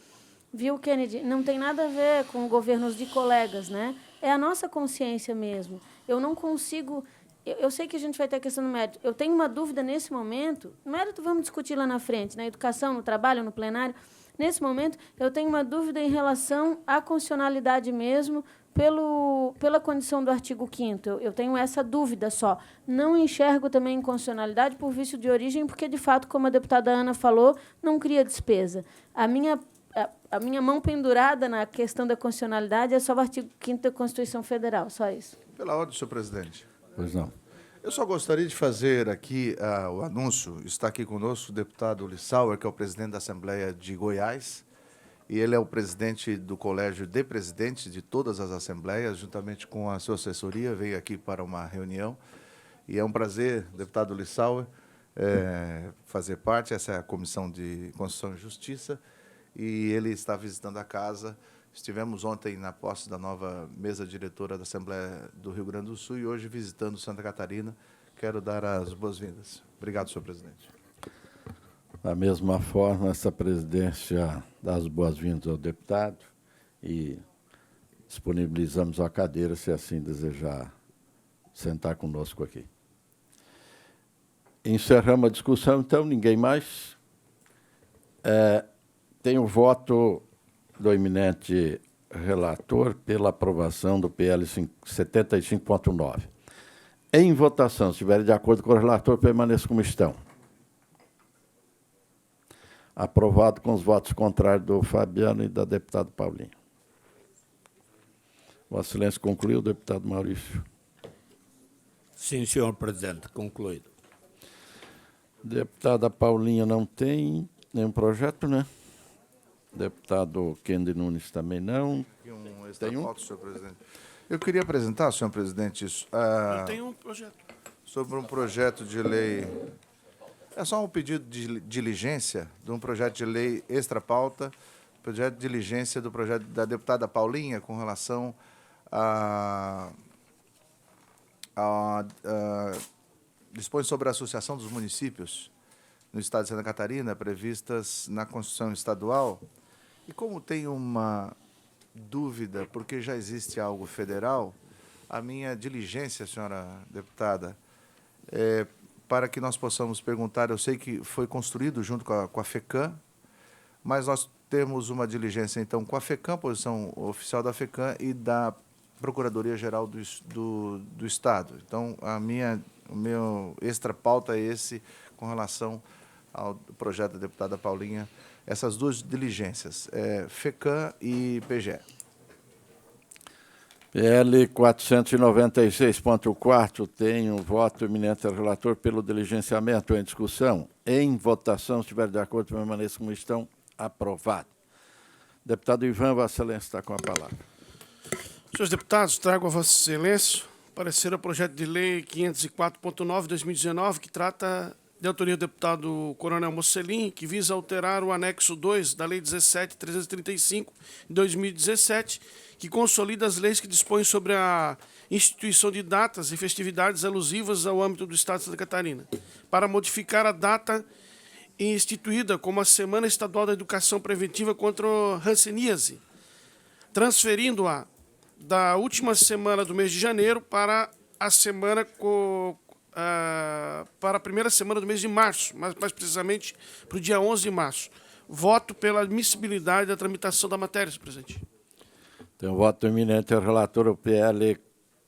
viu, Kennedy, não tem nada a ver com governos de colegas, né? É a nossa consciência mesmo. Eu não consigo... Eu sei que a gente vai ter a questão do mérito. Eu tenho uma dúvida nesse momento. Mérito vamos discutir lá na frente, na educação, no trabalho, no plenário. Nesse momento, eu tenho uma dúvida em relação à constitucionalidade mesmo, pela condição do artigo 5º. Eu tenho essa dúvida só. Não enxergo também inconstitucionalidade por vício de origem, porque, de fato, como a deputada Ana falou, não cria despesa. A minha mão pendurada na questão da constitucionalidade é só o artigo 5º da Constituição Federal, só isso. Pela ordem, senhor presidente. Pois não. Eu só gostaria de fazer aqui o anúncio. Está aqui conosco o deputado Lissauer, que é o presidente da Assembleia de Goiás, e ele é o presidente do Colégio de Presidentes de todas as assembleias, juntamente com a sua assessoria, veio aqui para uma reunião. E é um prazer, deputado Lissauer, fazer parte. Essa é a Comissão de Constituição e Justiça, e ele está visitando a casa. Estivemos ontem na posse da nova mesa diretora da Assembleia do Rio Grande do Sul e hoje visitando Santa Catarina. Quero dar as boas-vindas. Obrigado, senhor presidente. Da mesma forma, essa presidência dá as boas-vindas ao deputado e disponibilizamos a cadeira, se assim desejar sentar conosco aqui. Encerramos a discussão, então, ninguém mais. Tem o voto do eminente relator pela aprovação do PL 75.9. Em votação, se estiver de acordo com o relator, permaneça como estão. Aprovado com os votos contrários do Fabiano e da deputada Paulinha. Vossa Excelência concluiu, deputado Maurício. Sim, senhor presidente, concluído. Deputada Paulinha não tem nenhum projeto, né? Deputado Kennedy Nunes também não. Tem um? Senhor presidente. Eu queria apresentar, senhor presidente, isso. Eu tenho um projeto. Sobre um projeto de lei. É só um pedido de diligência de um projeto de lei extra-pauta, projeto de diligência do projeto da deputada Paulinha com relação dispõe sobre a Associação dos Municípios no Estado de Santa Catarina, previstas na Constituição Estadual. E como tem uma dúvida, porque já existe algo federal, a minha diligência, senhora deputada, para que nós possamos perguntar, eu sei que foi construído junto com a FECAM, mas nós temos uma diligência, então, com a FECAM, posição oficial da FECAM e da Procuradoria-Geral do Estado. Então, o meu extra-pauta é esse, com relação ao projeto da deputada Paulinha, essas duas diligências, FECAM e PGE. PL 496.4 tem um voto eminente do relator pelo diligenciamento em discussão. Em votação, se estiver de acordo, permaneça como estão. Aprovado. Deputado Ivan, Vossa Excelência está com a palavra. Senhores deputados, trago a Vossa Excelência parecer ao projeto de lei 504.9/2019, que trata de autoria do deputado Coronel Mocelin, que visa alterar o anexo 2 da Lei 17.335, de 2017, que consolida as leis que dispõem sobre a instituição de datas e festividades alusivas ao âmbito do Estado de Santa Catarina, para modificar a data instituída como a Semana Estadual da Educação Preventiva contra a Hanseníase, transferindo-a da última semana do mês de janeiro para a semana para a primeira semana do mês de março, mais precisamente para o dia 11 de março. Voto pela admissibilidade da tramitação da matéria, senhor presidente. Tem um voto eminente do relator, o PL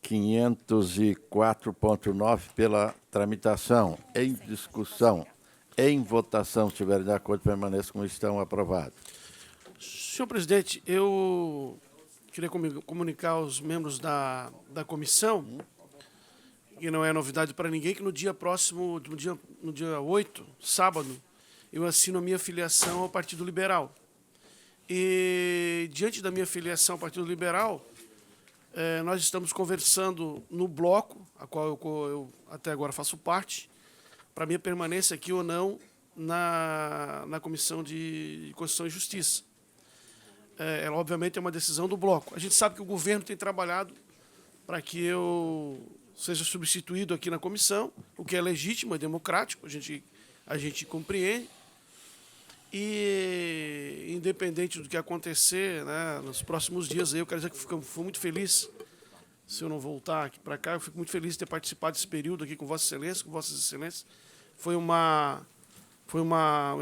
504.9, pela tramitação. Em discussão, em votação, se estiver de acordo, permaneça como estão. Aprovado. Senhor presidente, eu queria comunicar aos membros da comissão, que não é novidade para ninguém, que no dia próximo, no dia 8, sábado, eu assino a minha filiação ao Partido Liberal. E, diante da minha filiação ao Partido Liberal, nós estamos conversando no bloco, a qual eu até agora faço parte, para minha permanência aqui ou não na Comissão de Constituição e Justiça. Ela, obviamente, é uma decisão do bloco. A gente sabe que o governo tem trabalhado para que eu seja substituído aqui na comissão, o que é legítimo, é democrático, a gente compreende. E, independente do que acontecer, né, nos próximos dias, eu quero dizer que fui muito feliz, se eu não voltar aqui para cá, eu fico muito feliz de ter participado desse período aqui com Vossa Excelência, com Vossas Excelências. Foi uma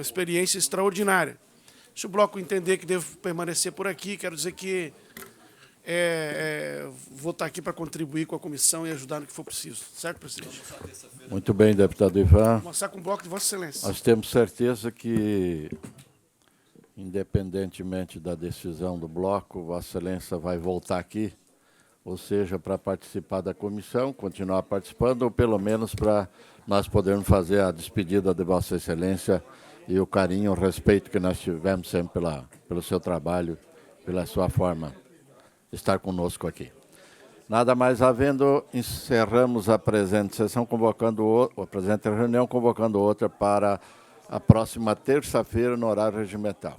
experiência extraordinária. Se o bloco entender que devo permanecer por aqui, quero dizer que vou estar aqui para contribuir com a comissão e ajudar no que for preciso. Certo, presidente? Muito bem, deputado Ivan. Vou mostrar com o bloco de Vossa Excelência. Nós temos certeza que, independentemente da decisão do bloco, Vossa Excelência vai voltar aqui, ou seja, para participar da comissão, continuar participando, ou pelo menos para nós podermos fazer a despedida de Vossa Excelência e o carinho, o respeito que nós tivemos sempre pelo seu trabalho, pela sua forma de estar conosco aqui. Nada mais havendo, encerramos a presente sessão, a presente reunião, convocando outra para a próxima terça-feira, no horário regimental.